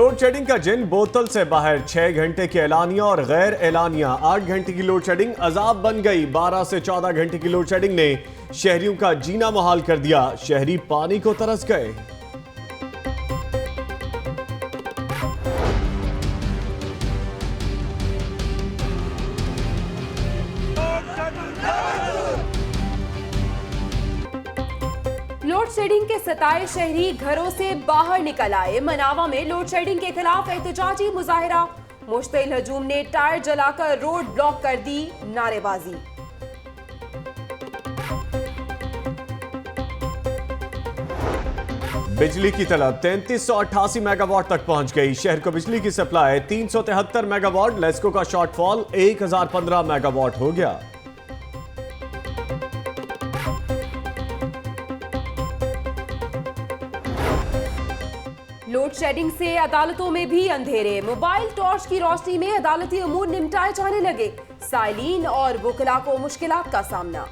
Load shedding का जिन बोतल से बाहर 6 घंटे की एलानिया और गैर एलानिया 8 घंटे की लोड शेडिंग अजाब बन गई। 12 से 14 घंटे की लोड शेडिंग ने शहरियों का जीना मुहाल कर दिया। शहरी पानी को तरस गए। लोड शेडिंग के सताए शहरी घरों से बाहर निकल आए। मनावा में लोड शेडिंग के खिलाफ एहतजाजी मुजाहिरा। मुश्तिल हजूम ने टायर जलाकर रोड ब्लॉक कर दी। नारेबाजी। बिजली की तलब 3388 मेगावाट तक पहुंच गई। शहर को बिजली की सप्लाई 373 मेगावाट। लेस्को का शॉर्टफॉल 1015 मेगावाट हो गया। लोड शेडिंग से अदालतों में भी अंधेरे। मोबाइल टॉर्च की रोशनी में अदालती अमूर निपटाए जाने लगे। साइलीन और वुकला को मुश्किलात का सामना।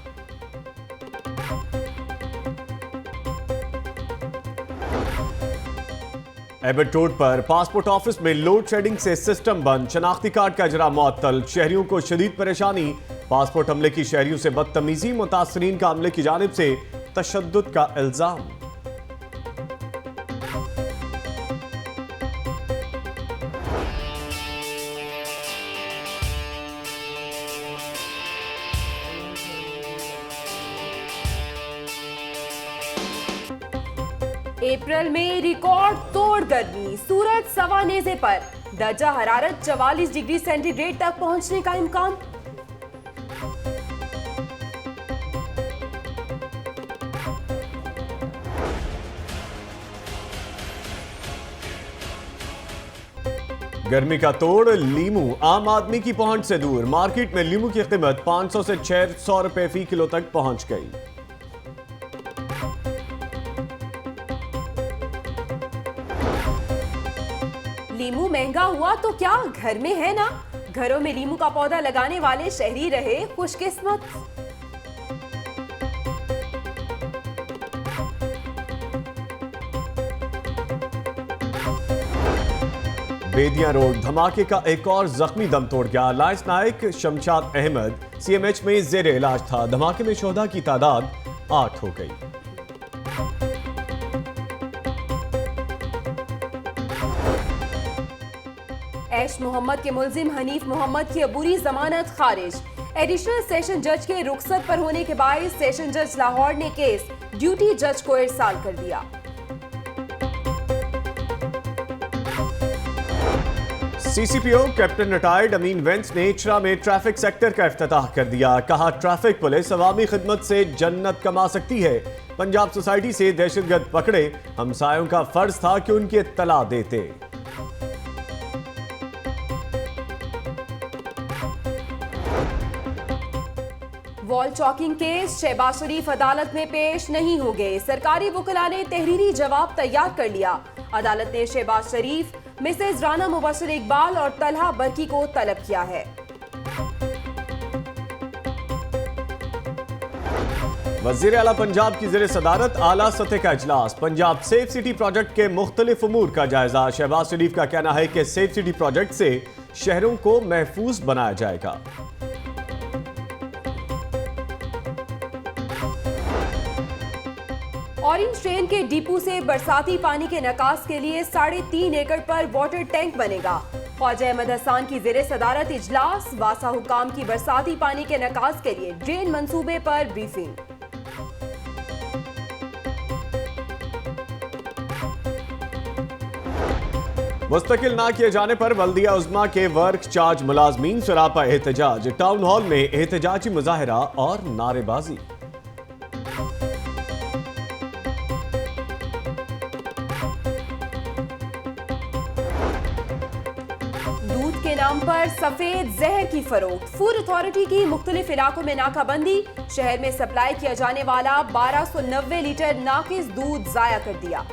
एबट रोड पर पासपोर्ट ऑफिस में लोड शेडिंग से सिस्टम बंद। शनाख्ती कार्ड का इजरा मुअत्तल। शहरियों को शदीद परेशानी। पासपोर्ट अमले की शहरियों से बदतमीजी। मुतासरीन का अमले की जानिब से तशद्दुद का इल्जाम। अप्रैल में रिकॉर्ड तोड़ गर्मी। सूरज सवा नेज़े पर। दर्जा हरारत 44 डिग्री सेंटीग्रेड तक पहुंचने का इम्कान। गर्मी का तोड़। लीमू आम आदमी की पहुंच से दूर। मार्केट में लीमू की कीमत 500 से 600 रुपए फी किलो तक पहुंच गई। लीमू महंगा हुआ तो क्या, घर में है ना। घरों में लीमू का पौधा लगाने वाले शहरी रहे खुशकिस्मत। बेदिया रोड धमाके का एक और जख्मी दम तोड़ गया। लाइस नायक शमशाद अहमद सीएमएच में जेर इलाज था। धमाके में शोहदा की तादाद 8 हो गई। ऐश मोहम्मद के मुल्जिम हनीफ मोहम्मद की अबूरी जमानत खारिज। एडिशनल सेशन जज के रुखसत पर होने के बाद सेशन जज लाहौर ने केस ड्यूटी जज को इरसाल कर दिया। सीसीपीओ कैप्टन रिटायर्ड अमीन वेंस ने इचरा में ट्रैफिक सेक्टर का इफ्तिताह कर दिया। कहा, ट्रैफिक पुलिस अवामी खिदमत से जन्नत कमा सकती है। पंजाब सोसाइटी से दहशतगर्द पकड़े, हमसायों का फर्ज था कि उनकी इत्तला देते। Wall chalking case. Shahbaz Sharif अदालत में पेश नहीं हो गए। सरकारी वकीला ने तहरीरी जवाब तैयार कर लिया। अदालत ने शहबाज शरीफ, मिसेज राना मुबशर इकबाल और तलहा बरकी को तलब किया है। वज़ीर आला पंजाब की ज़ेर सदारत आला सतह का इजलास। पंजाब सेफ सिटी प्रोजेक्ट के मुख्तलिफ उमूर का जायजा। शहबाज शरीफ का कहना है कि सेफ सिटी प्रोजेक्ट से शहरों को महफूज बनाया जाएगा। ऑरेंज ट्रेन के डिपो से बरसाती पानी के निकास के लिए 3.5 एकड़ पर वाटर टैंक बनेगा। ख्वाजा अहमद हसन की ज़ेर सदारत इजलास। वासा हुकाम की बरसाती पानी के निकास के लिए ड्रेन मंसूबे पर ब्रीफिंग। मुस्तकिल ना किए जाने पर बल्दिया उज़्मा के वर्क चार्ज मुलाजमीन सरापा एहतजाज। टाउन हॉल में एहतजाजी मुजाहिरा और नारेबाजी। दूध के नाम पर सफेद जहर की फरोख्त। फूड अथॉरिटी की मुख्तलिफ इलाकों में नाकाबंदी। शहर में सप्लाई किया जाने वाला 1290 लीटर नाकिस दूध जाया कर दिया।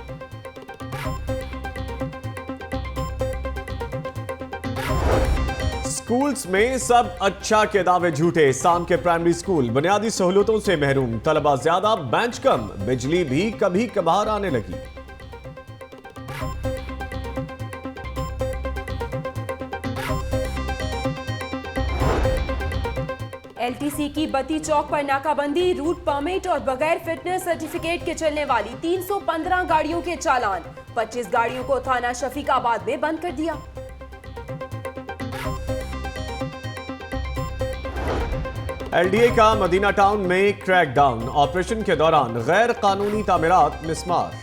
स्कूल्स में सब अच्छा के दावे झूठे। शाम के प्राइमरी स्कूल बुनियादी सहूलतों से महरूम। तलबा ज्यादा, बेंच कम। बिजली भी कभी कभार आने लगी। एलटीसी की बत्ती चौक पर नाकाबंदी, रूट परमिट और बगैर फिटनेस सर्टिफिकेट के चलने वाली 315 गाड़ियों के चालान। 25 गाड़ियों को थाना शफीकाबाद में बंद कर दिया। एलडीए का मदीना टाउन में क्रैकडाउन, ऑपरेशन के दौरान गैर कानूनी तामीरात मिसमार।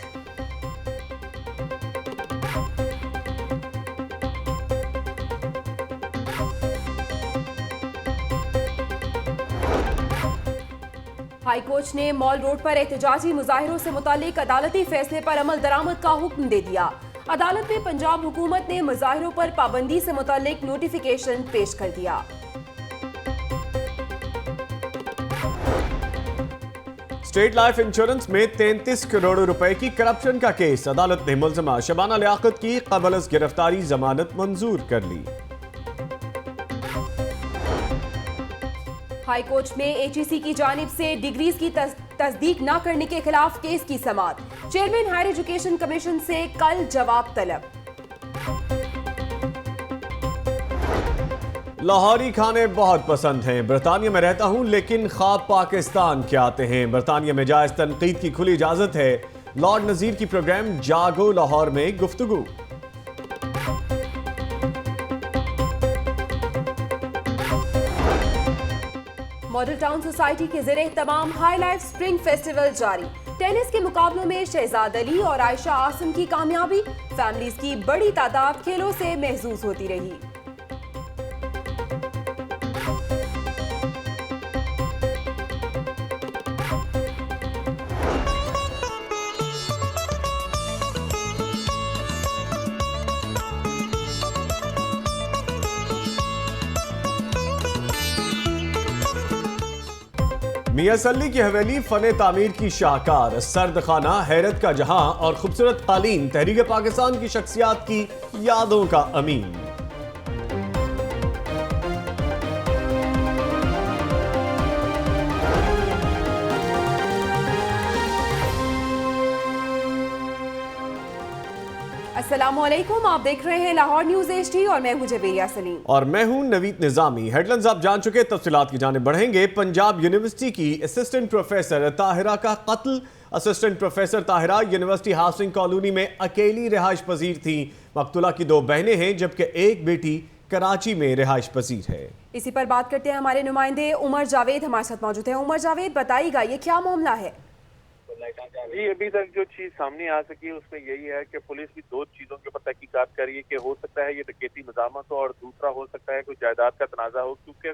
हाईकोर्ट ने मॉल रोड पर एहतजाजी मुजाहिरों से मुतालिक अदालती फैसले पर अमल दरामद का हुक्म दे दिया। अदालत में पंजाब हुकूमत ने मुजाहिरों पर पाबंदी से मुतालिक नोटिफिकेशन पेश कर दिया। स्टेट लाइफ इंश्योरेंस में 33 करोड़ रुपए की करप्शन का केस, अदालत ने मुलजमा शबाना लियाकत की कबल अज़ गिरफ्तारी जमानत मंजूर कर ली। हाईकोर्ट में एचईसी की जानिब से डिग्रीज की तस्दीक न करने के खिलाफ केस की समाअत। चेयरमैन हायर एजुकेशन कमीशन से कल जवाब तलब। लाहौरी खाने बहुत पसंद हैं, बरतानिया में रहता हूं लेकिन ख्वाब पाकिस्तान के आते हैं। बरतानिया में जायज तनकीद की खुली इजाजत है। लॉर्ड नजीर की प्रोग्राम जागो लाहौर में गुफ्तगू। मॉडल टाउन सोसाइटी के ज़रिए तमाम हाई लाइफ स्प्रिंग फेस्टिवल जारी। टेनिस के मुकाबलों में शहजाद अली और आयशा आसिम की कामयाबी। फैमिलीज की बड़ी तादाद खेलों से महजूज होती रही। मियां सल्ली की हवेली फने तामीर की शाहकार, सर्द खाना, हैरत का जहां और खूबसूरत कालीन तहरीक पाकिस्तान की शख्सियात की यादों का अमीन। अस्सलामुअलैकुम, आप देख रहे हैं लाहौर न्यूज एचडी और मैं हूं जबेरिया सलीम। और मैं हूं नवीद निजामी। हेडलाइंस आप जान चुके, तफसीलात की जानिब बढ़ेंगे। पंजाब यूनिवर्सिटी की असिस्टेंट प्रोफेसर ताहिरा का कत्ल। Assistant professor Tahira university housing colony में अकेली रिहाइश पजीर थी। मकतूला की 2 बहनें हैं जबकि एक बेटी कराची में रिहाइश पजीर है। इसी पर बात करते हैं, हमारे नुमाइंदे उमर जावेद हमारे साथ मौजूद हैं। उमर जावेद, बताइएगा ये क्या मामला है? जी, अभी तक जो चीज सामने आ सकी है उसमें यही है कि पुलिस भी 2 चीजों के ऊपर तहकीकात कर रही है कि हो सकता है ये डकैती मज़ामत हो और दूसरा हो सकता है कोई जायदाद का तनाजा हो, क्योंकि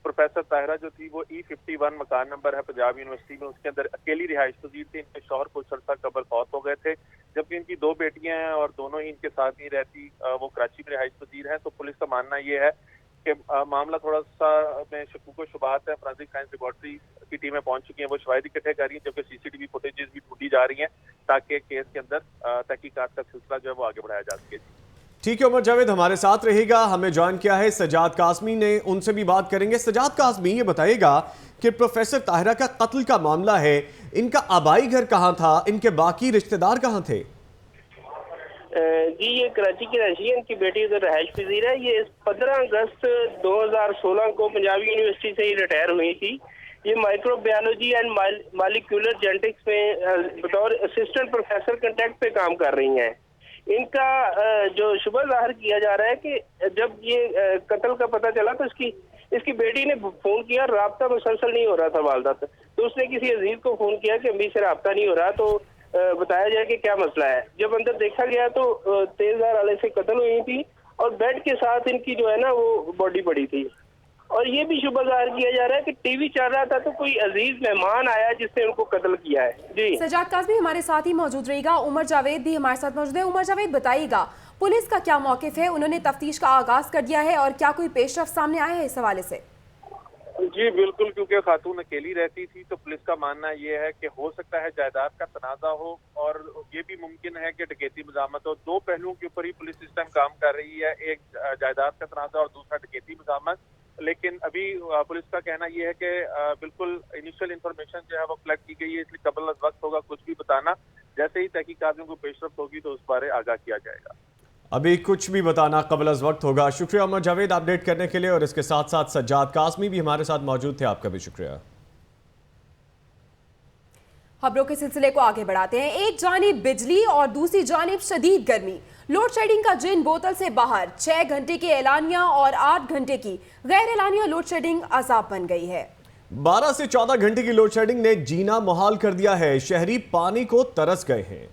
प्रोफेसर ताहिरा जो थी वो E51 मकान नंबर है पंजाब यूनिवर्सिटी में, उसके अंदर अकेली रिहाइश पजीर थी। इनके शौहर कुछ अर्सा कबल फौत हो गए थे, जबकि इनकी 2 बेटियां हैं और दोनों ही इनके साथ ही रहती, वो कराची में रिहाइश पजीर है। तो पुलिस का मानना ये है कि मामला थोड़ा सा में शकूक शुबात है। फोरेंसिक साइंस लेबोरेटरी की टीमें पहुंच चुकी हैं, वो शवाहिद इकट्ठे कर रही हैं, जबकि सीसीटीवी फुटेजेस भी ढूंढी जा रही हैं ताकि केस के अंदर तहकीकात का सिलसिला जो है वो आगे बढ़ाया जा सके। ठीक है उमर जावेद, हमारे साथ रहेगा। हमें ज्वाइन किया है सजाद कासमी ने, उनसे भी बात करेंगे। सजाद कासमी, ये बताइएगा कि प्रोफेसर ताहिरा का कत्ल का मामला है, इनका आबाई घर कहाँ था, इनके बाकी रिश्तेदार कहाँ थे? जी, ये कराची की रहशी है, इनकी बेटी उधर रहायश पजीर है। ये 15 अगस्त 2016 को पंजाब यूनिवर्सिटी से ही रिटायर हुई थी। ये माइक्रोबायोलॉजी एंड मॉलिक्यूलर जेनेटिक्स में बतौर असिस्टेंट प्रोफेसर कंटेक्ट पे काम कर रही हैं। इनका जो शुबह जाहिर किया जा रहा है कि जब ये कत्ल का पता चला तो इसकी बेटी ने फोन किया, राब्ता मुसलसल नहीं हो रहा था वालदा तक, तो उसने किसी अजीज को फोन किया कि अम्मी से राब्ता नहीं हो रहा, तो बताया जाए कि क्या मसला है। जब अंदर देखा गया तो तेजधार आले से कत्ल हुई थी और बेड के साथ इनकी जो है ना वो बॉडी पड़ी थी। और ये भी शुबह जाहिर किया जा रहा है कि टीवी चल रहा था तो कोई अजीज मेहमान आया जिसने उनको कत्ल किया है। जी, सजाद कासमी हमारे साथ ही मौजूद रहेगा। उमर जावेद भी हमारे साथ मौजूद है। उमर जावेद, बताइएगा पुलिस का क्या मौकिफ है? उन्होंने तफ्तीश का आगाज कर दिया है और क्या कोई पेशरफ सामने आया है इस हवाले से? जी बिल्कुल, क्योंकि खातून अकेली रहती थी तो पुलिस का मानना ये है कि हो सकता है जायदाद का तनाजा हो और ये भी मुमकिन है कि डकैती मज़ामत हो। 2 पहलुओं के ऊपर ही पुलिस इस टाइम काम कर रही है, एक जायदाद का तनाजा और दूसरा डकैती मज़ामत। लेकिन अभी पुलिस का कहना यह है कि बिल्कुल इनिशियल इंफॉर्मेशन जो है वो कलेक्ट की गई है, इसलिए कबल वक्त होगा कुछ भी बताना। जैसे ही तहकीकात में कोई पेशरफ्त होगी तो उस बारे आगाह किया जाएगा। अभी कुछ भी बताना कबल अज़ वक्त होगा। शुक्रिया उमर जावेद अपडेट करने के लिए, और इसके साथ साथ सज्जाद कासमी भी हमारे साथ मौजूद थे, आपका भी शुक्रिया। खबरों के सिलसिले को आगे बढ़ाते हैं। एक जानिब बिजली और दूसरी जानिब शदीद गर्मी। लोड शेडिंग का जिन बोतल से बाहर 6 घंटे की एलानिया और 8 घंटे की गैर एलानिया लोड शेडिंग अजाब बन गई है। 12 से 14 घंटे की लोड शेडिंग ने जीना मुहाल कर दिया है। शहरी पानी को तरस गए हैं।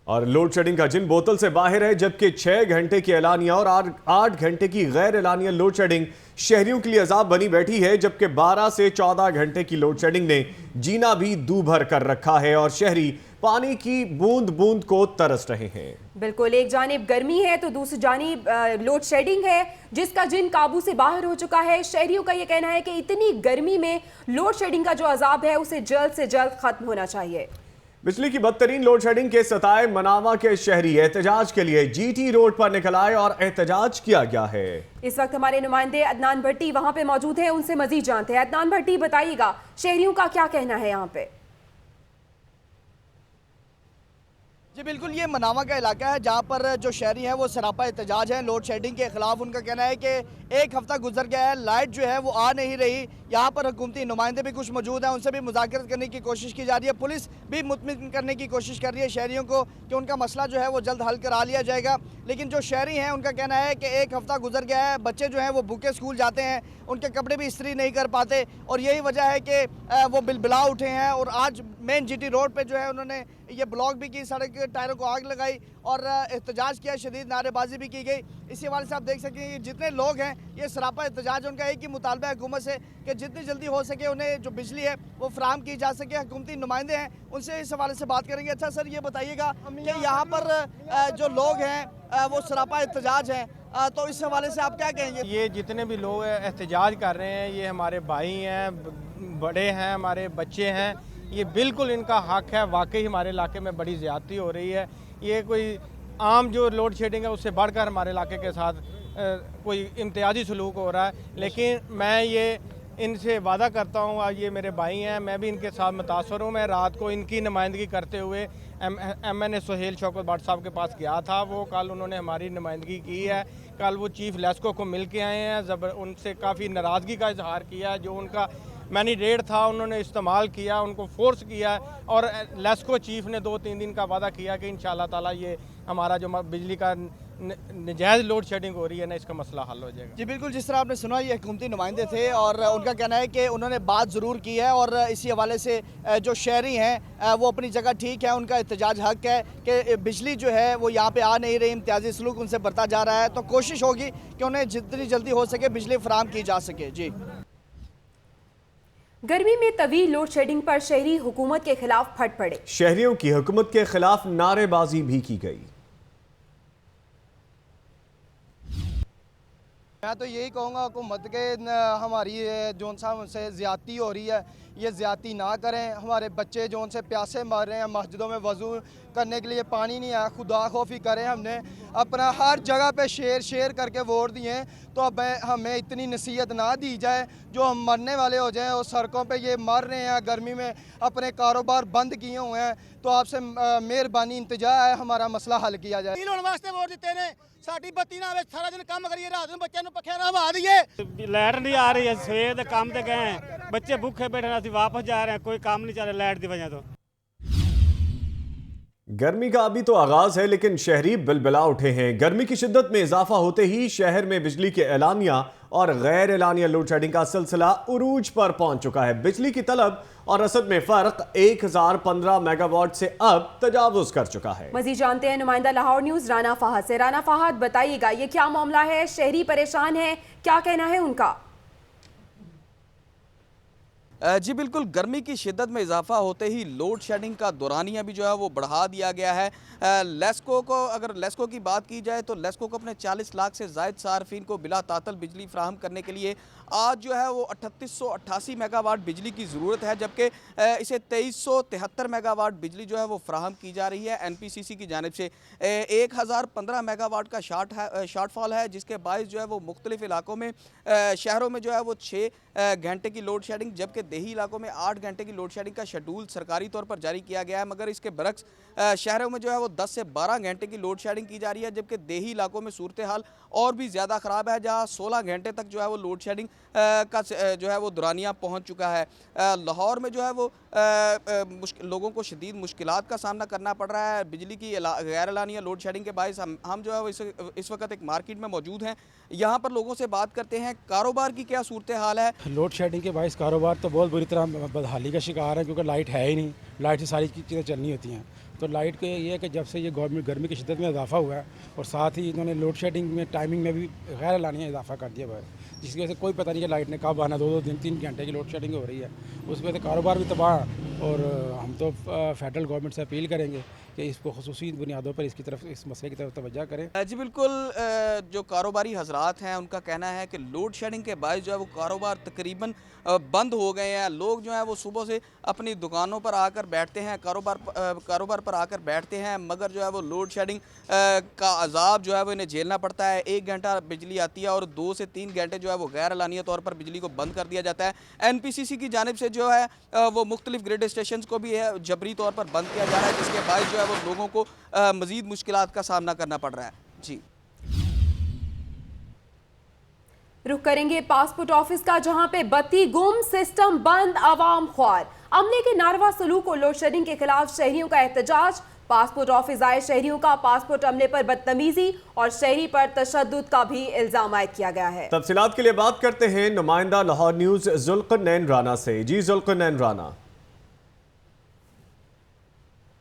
और लोड शेडिंग का जिन बोतल से बाहर है, जबकि 6 घंटे की एलानिया और 8 घंटे की गैर एलानिया लोड शेडिंग शहरियों के लिए अजाब बनी बैठी है। जबकि 12 से 14 घंटे की लोड शेडिंग ने जीना भी दूभर कर रखा है और शहरी पानी की बूंद बूंद को तरस रहे हैं। बिल्कुल, एक जानिब गर्मी है तो दूसरी जानिब लोड शेडिंग है, जिसका जिन काबू से बाहर हो चुका है। शहरियों का यह कहना है कि इतनी गर्मी में लोड शेडिंग का जो अजाब है उसे जल्द से जल्द खत्म होना चाहिए। बिजली की बदतरीन लोड शेडिंग के सताए मनावा के शहरी एहतजाज के लिए जीटी रोड पर निकल आए और एहतजाज किया गया है। इस वक्त हमारे नुमाइंदे अदनान भट्टी वहां पे मौजूद हैं, उनसे मजीद जानते हैं। अदनान भट्टी, बताइएगा शहरियों का क्या कहना है यहाँ पे? जी बिल्कुल, ये मनावा का इलाका है जहाँ पर जो शहरी हैं वो सरापा एहतजाज हैं लोड शेडिंग के खिलाफ। उनका कहना है कि एक हफ्ता गुजर गया है, लाइट जो है वो आ नहीं रही। यहाँ पर हुकूमती नुमाइंदे भी कुछ मौजूद हैं, उनसे भी मुज़ाकरत करने की कोशिश की जा रही है। पुलिस भी मुतमिन करने की कोशिश कर रही है शहरियों को कि उनका मसला जो है वो जल्द हल करा लिया जाएगा। लेकिन जो शहरी हैं उनका कहना है कि एक हफ्ता गुजर गया है, बच्चे जो हैं वो भूखे स्कूल जाते हैं, उनके कपड़े भी इस्त्री नहीं कर पाते, और यही वजह है कि वो बिलबिला उठे हैं। और आज मेन जीटी रोड पर जो है उन्होंने ये ब्लॉक भी की, सड़क के टायरों को आग लगाई और एहतजाज किया, शदीद नारेबाजी भी की गई। इसी हवाले से आप देख सकते हैं कि जितने लोग हैं ये सरापा एहतजाज, उनका एक ही मुतालबा है हुकूमत से कि जितनी जल्दी हो सके उन्हें जो बिजली है वो फराहम की जा सके। हुकूमती नुमाइंदे हैं, उनसे इस हवाले से बात करेंगे। अच्छा सर, ये बताइएगा कि यहाँ पर जो लोग हैं वो सरापा एहतजाज हैं, तो इस हवाले से आप क्या कहेंगे? ये जितने भी लोग एहतजाज कर रहे हैं, ये हमारे भाई हैं, बड़े हैं, हमारे बच्चे हैं, ये बिल्कुल इनका हक है। वाकई हमारे इलाके में बड़ी ज़्यादती हो रही है। ये कोई आम जो लोड शेडिंग है उससे बढ़कर हमारे इलाके के साथ कोई इम्तियाजी सलूक हो रहा है। लेकिन मैं ये इनसे वादा करता हूँ, आज ये मेरे भाई हैं, मैं भी इनके साथ मुतासर हूँ। मैं रात को इनकी नुमाइंदगी करते हुए MNA सुहेल शौकत भट्ट साहब के पास गया था। वो कल उन्होंने हमारी नुमाइंदगी की है। कल वो चीफ़ लेस्को को मिल के आए हैं, उनसे काफ़ी नाराज़गी का इजहार किया। जो उनका मैनीडेट था उन्होंने इस्तेमाल किया, उनको फोर्स किया, और लेस्को चीफ ने 2-3 दिन का वादा किया कि इंशाल्लाह ताला ये हमारा जो बिजली का नजायज़ लोड शेडिंग हो रही है ना, इसका मसला हल हो जाएगा। जी बिल्कुल, जिस तरह आपने सुना ये हुकूमती नुमाइंदे थे और उनका कहना है कि उन्होंने बात ज़रूर की है, और इसी हवाले से जो शहरी हैं वो अपनी जगह ठीक है, उनका एहतजाज हक है कि बिजली जो है वो यहाँ पे आ नहीं रही, इम्तियाजी सलूक उनसे बरता जा रहा है। तो कोशिश होगी कि उन्हें जितनी जल्दी हो सके बिजली फराहम की जा सके। जी, गर्मी में तवील लोड शेडिंग पर शहरी हुकूमत के खिलाफ फट पड़े। शहरियों की हुकूमत के खिलाफ नारेबाजी भी की गई। मैं तो यही कहूँगा हुकूमत के हमारी जो उनसे ज़्यादती हो रही है ये ज़्यादती ना करें। हमारे बच्चे जो उनसे प्यासे मर रहे हैं, मस्जिदों में वज़ू करने के लिए पानी नहीं है, खुदा खौफी करें। हमने अपना हर जगह पे शेर करके वोट दिए, तो अब हमें इतनी नसीहत ना दी जाए जो हम मरने वाले हो जाएं। और सड़कों पे ये मर रहे हैं, गर्मी में अपने कारोबार बंद किए हुए हैं। तो आपसे मेहरबानी इंतजा है हमारा मसला हल किया जाए। वास्ते वोट दिते ने, साडी बत्ती ना आवे, सारा दिन काम करिए, रात में बच्चों पखे ना हवा दिए। लाइट नहीं आ रही है, सवेर दे काम ते गए हैं, बच्चे भूखे बैठे हैं, वापस जा रहे हैं, कोई काम नहीं चल रहा लाइट की वजह तो। गर्मी का अभी तो आगाज है, लेकिन शहरी बिलबिला उठे हैं। गर्मी की शिद्दत में इजाफा होते ही शहर में बिजली के एलानिया और गैर एलानिया लोड शेडिंग का सिलसिला उरूज पर पहुंच चुका है। बिजली की तलब और रसद में फर्क 1015 मेगावाट से अब तजावुज कर चुका है। मजीद जानते हैं नुमाइंदा लाहौर न्यूज राना फहद से। राना फहद, बताइएगा ये क्या मामला है? शहरी परेशान है, क्या कहना है उनका? जी बिल्कुल, गर्मी की शिद्दत में इजाफा होते ही लोड शेडिंग का दौरानिया भी जो है वो बढ़ा दिया गया है। लेस्को को, अगर लेस्को की बात की जाए तो लेस्को को अपने 40 लाख से ज़ायद सार्फिन को बिला तातल बिजली फ्राहम करने के लिए आज जो है वो 3888 मेगावाट बिजली की ज़रूरत है, जबकि इसे 2373 मेगावाट बिजली जो है वो फ्राहम की जा रही है। NPCC की जानिब से 1015 मेगावाट का शॉर्टफॉल है, जिसके बायस जो है वो मुख्तलिफ इलाकों में शहरों में जो है वो 6 घंटे की लोड शेडिंग, जबकि देही इलाकों में 8 घंटे की लोड शेडिंग का शेड्यूल सरकारी तौर पर जारी किया गया है, मगर इसके बरक्स शहरों में जो है वो 10 से 12 घंटे की लोड शेडिंग की जा रही है, जबकि देही इलाकों में सूरत हाल और भी ज़्यादा ख़राब है, जहाँ 16 घंटे तक जो है वो लोड शेडिंग का जो है वो दौरानिया पहुँच चुका है। लाहौर में जो है वो लोगों को शदीद मुश्किलात का सामना करना पड़ रहा है बिजली की गैर एलानिया लोड शेडिंग के बायस। हम जो है वो इस वक्त एक मार्केट में मौजूद हैं, यहाँ पर लोगों से बात करते हैं। कारोबार की क्या सूरत हाल है? लोड शेडिंग के बायस कारोबार तो बहुत बुरी तरह बदहाली का शिकार है, क्योंकि लाइट है ही नहीं। लाइट से सारी चीज़ें चलनी होती हैं। तो लाइट के ये है कि जब से ये गवर्नमेंट गर्मी की शिद्दत में इजाफा हुआ है और साथ ही इन्होंने लोड शेडिंग में टाइमिंग में भी गैर एलानिया इजाफा कर दिया हुआ है, जिसकी वजह से कोई पता नहीं कि लाइट ने कब आना। 2-2 दिन 3 घंटे की लोड शेडिंग हो रही है, उस वजह से कारोबार भी तबाह है। और हम तो फेडरल गवर्नमेंट से अपील करेंगे कि इसको खुसूसी बुनियादों पर इस मसले की तरफ तवज्जो करें। जी बिल्कुल, जो कारोबारी हजरात हैं उनका कहना है कि लोड शेडिंग के बायस जो है वो कारोबार तकरीबन बंद हो गए हैं। लोग जो हैं वो सुबह से अपनी दुकानों पर आकर बैठते हैं, कारोबार पर आकर बैठते हैं, मगर जो है वो लोड शेडिंग का अजाब जो है वो इन्हें झेलना पड़ता है। 1 घंटा बिजली आती है और 2 से 3 घंटे जो है वो गैर एलानिया तौर पर बिजली को बंद कर दिया जाता है। NPCC की जानिब से जो है वो मुख्तलिफ ग्रिड स्टेशन को भी है जबरी तौर पर बंद किया जा रहा है, जिसके बायस जो है वो लोगों को मज़ीद मुश्किलात का सामना करना पड़ रहा है। जी रुख करेंगे पासपोर्ट ऑफिस का, जहां पे बत्ती गुम, सिस्टम बंद, आवाम ख्वार। अमले के नारवा सलूक और लोड शेडिंग के खिलाफ शहरियों का एहतजाज। पासपोर्ट ऑफिस आए शहरियों का पासपोर्ट अमले पर बदतमीजी और शहरी पर तशद्दुद का भी इल्जाम आयद किया गया है। तफसीलात के लिए बात करते हैं नुमाइंदा लाहौर न्यूज जुल्करनैन राना से। जी जुल्करनैन राना।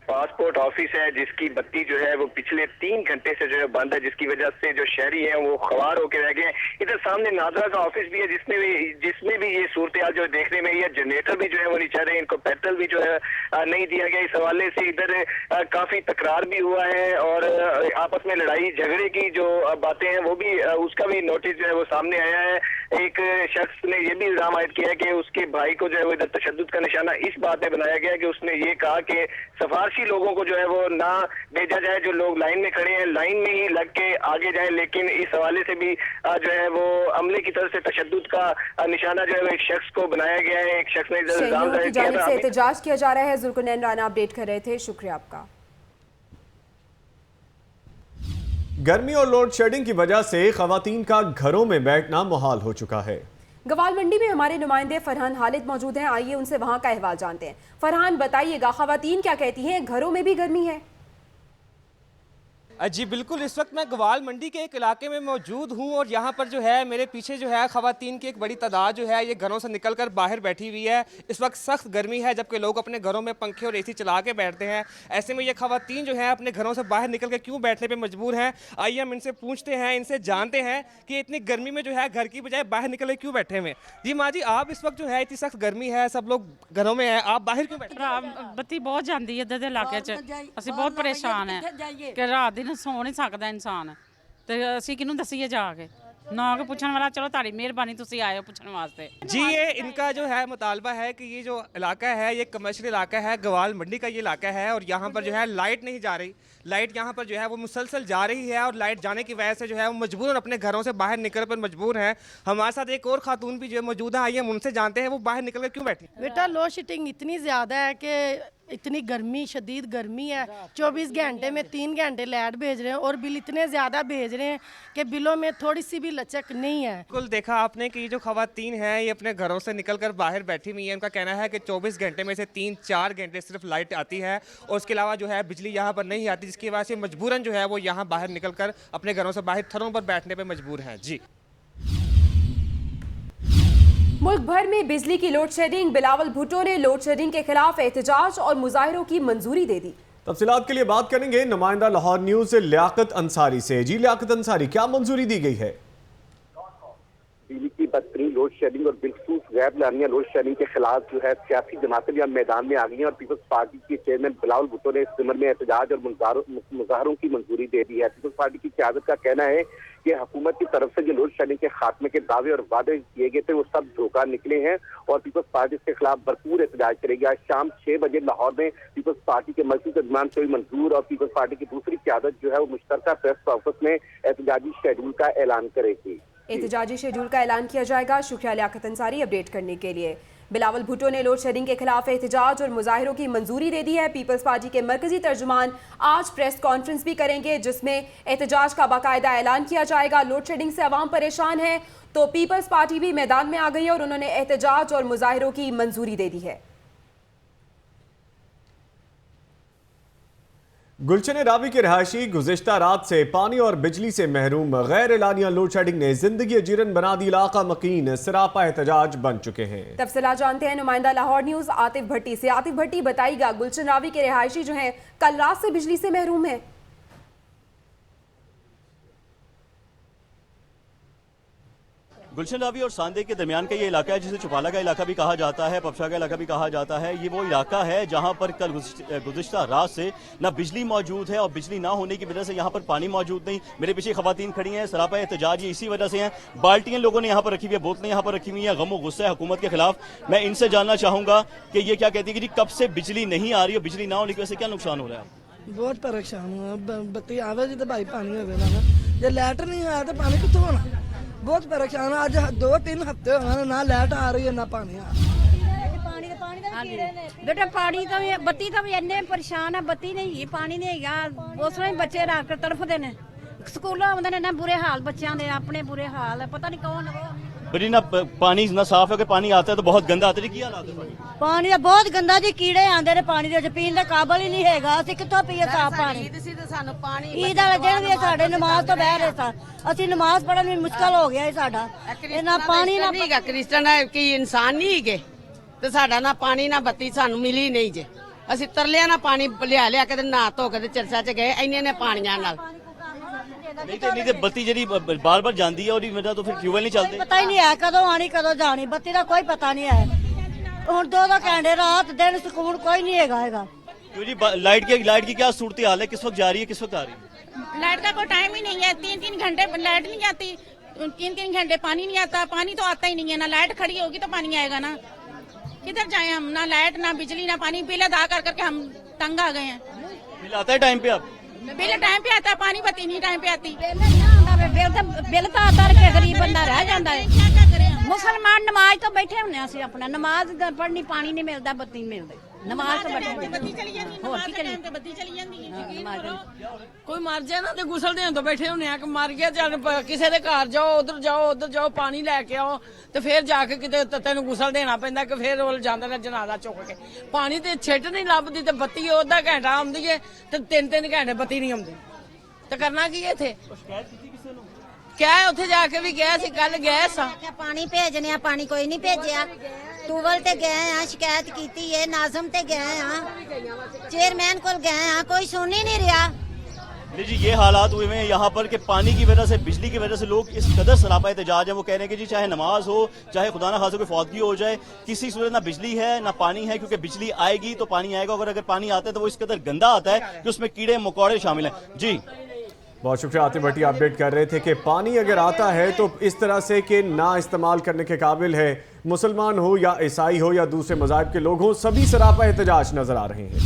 पासपोर्ट ऑफिस है जिसकी बत्ती जो है वो पिछले 3 घंटे से जो है बंद है, जिसकी वजह से जो शहरी हैं वो खवार होकर रह गए हैं। इधर सामने नादरा का ऑफिस भी है जिसमें भी ये सूरत हाल जो देखने में ये जनरेटर भी जो है वो नहीं चल रहे, इनको पेट्रोल भी जो है नहीं दिया गया। इस हवाले से इधर काफी तकरार भी हुआ है और आपस में लड़ाई झगड़े की जो बातें हैं वो भी उसका भी नोटिस जो है वो सामने आया है। एक शख्स ने ये भी इल्जाम आयद किया है कि उसके भाई को जो है वो इधर तशद्दुद का निशाना इस बात में बनाया गया कि उसने ये कहा कि सफारशी लोगों को जो है वो ना भेजा जाए, जो लोग लाइन में खड़े हैं लाइन में ही लग के आगे जाए। लेकिन इस हवाले से भी जो है वो अमले की तरफ से तशद्दुद का निशाना जो है वो एक शख्स को बनाया गया है। एक शख्स ने इल्जाम जाहिर किया था। एहतजाज किया जा रहा है। जुल्करनैन राना अपडेट कर रहे थे, शुक्रिया आपका। गर्मी और लोड शेडिंग की वजह से खवातीन का घरों में बैठना मुहाल हो चुका है। गवाल मंडी में हमारे नुमाइंदे फरहान हालिद मौजूद हैं, आइए उनसे वहां का अहवाल जानते हैं। फरहान बताइएगा, खवातीन क्या कहती हैं, घरों में भी गर्मी है? जी बिल्कुल, इस वक्त मैं गवाल मंडी के एक इलाके में मौजूद हूं और यहाँ पर जो है मेरे पीछे जो है खवातीन की एक बड़ी तादाद जो है ये घरों से निकलकर बाहर बैठी हुई है। इस वक्त सख्त गर्मी है, जबकि लोग अपने घरों में पंखे और AC चला के बैठते हैं। ऐसे में ये खवातीन जो है अपने घरों से बाहर निकल के क्यों बैठने पर मजबूर हैं, आइए हम इनसे पूछते हैं, इनसे जानते हैं कि इतनी गर्मी में जो है घर की बजाय बाहर निकल के क्यों बैठे हुए। जी माँ जी, आप इस वक्त जो है इतनी सख्त गर्मी है, सब लोग घरों में है, आप बाहर क्यों बैठे? बत्ती बहुत जाती है इधर इलाके च, ਅਸੀਂ बहुत परेशान है कि रात दिन सो नहीं सकता इंसान, तो ਅਸੀਂ किन्नू दसीए जाके ना के पूछने वाला। चलो तारी मेहरबानी तुसी आए हो पूछने वास्ते। जी ये इनका जो है मुतालबा है कि ये जो इलाका है ये कमर्शियल इलाका है, गवाल मंडी का ये इलाका है और यहाँ पर जो है लाइट नहीं जा रही। लाइट यहाँ पर जो है वो मुसलसल जा रही है और लाइट जाने की वजह से जो है वो मजबूरन अपने घरों से बाहर निकल पर मजबूर हैं। हमारे साथ एक और खातून भी जो है मौजूद है, आइए हम उनसे जानते हैं वो बाहर निकल कर क्यों बैठी। बेटा लोड शेडिंग इतनी ज़्यादा है कि इतनी गर्मी, शदीद गर्मी है, 24 घंटे में 3 घंटे लाइट भेज रहे हैं और बिल इतने ज़्यादा भेज रहे हैं कि बिलों में थोड़ी सी भी लचक नहीं है। बिल्कुल देखा आपने कि जो खवातीन हैं ये अपने घरों से निकलकर बाहर बैठी हुई हैं। उनका कहना है कि 24 घंटे में से 3-4 घंटे सिर्फ लाइट आती है और उसके अलावा जो है बिजली यहाँ पर नहीं आती, जिसकी वजह से मजबूरन जो है वो यहाँ बाहर निकलकर अपने घरों से बाहर थरों पर बैठने पर मजबूर हैं। जी मुल्क भर में बिजली की लोड शेडिंग, बिलावल भुट्टो ने लोड शेडिंग के खिलाफ एहतजाज और मुजाहिरों की मंजूरी दे दी। तफसीलात के लिए बात करेंगे नुमाइंदा लाहौर न्यूज से लियाकत अंसारी से। जी लियाकत अंसारी, क्या मंजूरी दी गई है? बिजली की बदतरीन लोड शेडिंग और बिलखसूस गैर एलानिया लोड शेडिंग के खिलाफ जो है सियासी जमातें भी मैदान में आ गई हैं और पीपल्स पार्टी के चेयरमैन बिलावल भुट्टो ने इस जिम्मे में एहतजाज और मुजाहरों की मंजूरी दे दी है। पीपल्स पार्टी की क़यादत का कहना है कि हुकूमत की तरफ से जो लोड शेडिंग के खात्मे के दावे और वादे किए गए थे वो सब धोखा निकले हैं और पीपल्स पार्टी के खिलाफ भरपूर एहतजाज करेगी। आज शाम 6 बजे लाहौर में पीपल्स पार्टी के मजलिस इत्मीनान से मंजूर और पीपल्स पार्टी की दूसरी क़यादत जो है वो मुश्तरका प्रेस कॉन्फ्रेंस में एहतजाजी शेड्यूल का ऐलान करेगी। एहतजाजी शेड्यूल का ऐलान किया जाएगा। शुक्रिया लियाकत अंसारी अपडेट करने के लिए। बिलावल भुट्टो ने लोड शेडिंग के खिलाफ एहतजाज और मुजाहिरों की मंजूरी दे दी है। पीपल्स पार्टी के मरकजी तर्जुमान आज प्रेस कॉन्फ्रेंस भी करेंगे जिसमें एहतजाज का बाकायदा ऐलान किया जाएगा। लोड शेडिंग से अवाम परेशान है तो पीपल्स पार्टी भी मैदान में आ गई है और उन्होंने एहतजाज और मुजाहिरों की मंजूरी दे दी है। गुलशन रावी के रहायशी गुज़िश्ता रात से पानी और बिजली से महरूम। गैर एलानिया लोड शेडिंग ने जिंदगी जीरन बना दी। इलाका मकीन सरापा एहतजाज बन चुके हैं। तफसीलात जानते हैं नुमाइंदा लाहौर न्यूज आतिफ भट्टी से। आतिफ भट्टी बताइएगा, गुलशन रावी के रहायशी जो हैं कल रात से बिजली से महरूम है। गुलशन रावी और सांदे के दरमियान का ये इलाका है जिसे चुपाला का इलाका भी कहा जाता है, पपशा का इलाका भी कहा जाता है। ये वो इलाका है जहां पर कल गुज़िश्ता रात से ना बिजली मौजूद है और बिजली ना होने की वजह से यहाँ पर पानी मौजूद नहीं। मेरे पीछे खवातीन खड़ी हैं, सरापा एहतजाज ये इसी वजह से हैं। बाल्टियां लोगों ने यहाँ पर रखी हुई है, बोतलें यहाँ पर रखी हुई हैं, गम गुस्सा है हुकूमत के खिलाफ। मैं इनसे जानना चाहूँगा कि ये क्या कहती है कि जी कब से बिजली नहीं आ रही है, बिजली ना होने की वजह से क्या नुकसान हो रहा है? बहुत परेशान हुआ। बत्ती आवे जी तो भाई पानी होगा ना, जो लाइट नहीं आया तो पानी कितों होना। बहुत परेशान है। आज 2-3 हफ्ते हो गए ना लाइट आ रही है ना पानी आ बेटा पानी तो भी बत्ती तो भी इन्ने परेशान है। बत्ती नहीं है, पानी नहीं है। उस समय बच्चे रख कर तड़फते ने, स्कूलों आते ने ना बुरे हाल बच्चों के, अपने बुरे हाल है। पता नहीं कौन बड़ी ना पानी ना साफ है, अगर पानी आता है तो बहुत गंदा आता है। की हालात है पानी का? बहुत गंदा जी, कीड़े आते ने पानी के, पीने के काबिल ही नहीं है। असं कितों पीए साफ पानी? ईद वाले दिन भी साढ़े नमाज तो बह रहे था, असं नमाज पढ़न भी मुश्किल हो गया साडा। ना पानी ना क्रिश्चन है कि इंसान नहीं है तो साडा ना पानी ना बत्ती सानू मिली नहीं जे। असं तरलिया ना पानी लिया लिया के नहा धो के चरचा च गए इन्ने ने पानिया नाल। नहीं तो बत्ती जी बार बार जाती है और तो फिर ट्यूबवेल नहीं चलते। पता ही नहीं है कदों आनी कदों जानी, बत्ती का कोई पता नहीं है। हुण 2-2 घंटे रात दिन सुकून कोई नहीं है। क्यों जी लाइट की क्या सूरत हाल है? किस वक्त जा रही है, किस वक्त आ रही है? लाइट का कोई टाइम ही नहीं है। 3-3 घंटे लाइट नहीं आती, 3-3 घंटे पानी नहीं आता। पानी तो आता ही नहीं है, ना लाइट खड़ी होगी तो पानी आएगा ना। किधर जाए हम? ना लाइट ना बिजली ना पानी। बिल अदा कर करके हम तंग आ गए हैं। बिल आता है टाइम पे? आप बिल टाइम पे आता है, पानी बत्ती नहीं टाइम पे आती। बिल तो आता है, गरीब बंदा रह जाता है। मुसलमान नमाज तो बैठे होने असं अपना नमाज पढ़नी, पानी नहीं मिलता, बत्ती नहीं मिलती। नमाज तो कोई मर जाए ना तो गुसलदे तो बैठे होने आ कि मर गया चल किसी के घर जाओ, उधर जाओ पानी लैके आओ तो फिर जाके किते तेन गुसल देना पैंदा कि फिर वो जांदा ने जनाजा चुक के। पानी ते छिट नहीं लभदी ते बत्ती आधा घंटा आउंदी है ते 3-3 घंटे बत्ती नहीं आउंदी तो करना की इत्थे? क्या उत्थे जाके भी गया सी, कल गए सा। पानी भेजने, पानी कोई नहीं भेजिया। टूबल ते गए हैं, शिकायत की है, नाजम ते गए हैं, चेयरमैन को गए हैं, कोई सुन ही नहीं रहा। जी ये हालात हुए हैं यहाँ पर कि पानी की वजह से, बिजली की वजह से लोग इस कदर सरापा एहतजाज है। वो कह रहे हैं कि जी चाहे नमाज हो, चाहे खुदा ना खासा कोई फौतगी हो जाए, किसी सूरत ना बिजली है ना पानी है, क्योंकि बिजली आएगी तो पानी आएगा। अगर पानी आता है तो वो इस कदर गंदा आता है कि उसमें कीड़े मकोड़े शामिल हैं। जी बहुत शुक्रिया। आतिफ भट्टी अपडेट कर रहे थे कि पानी अगर आता है तो इस तरह से कि ना इस्तेमाल करने के काबिल है। मुसलमान हो या ईसाई हो या दूसरे मज़ाहब के लोग हों, सभी सरापा एहतजाज नजर आ रहे हैं।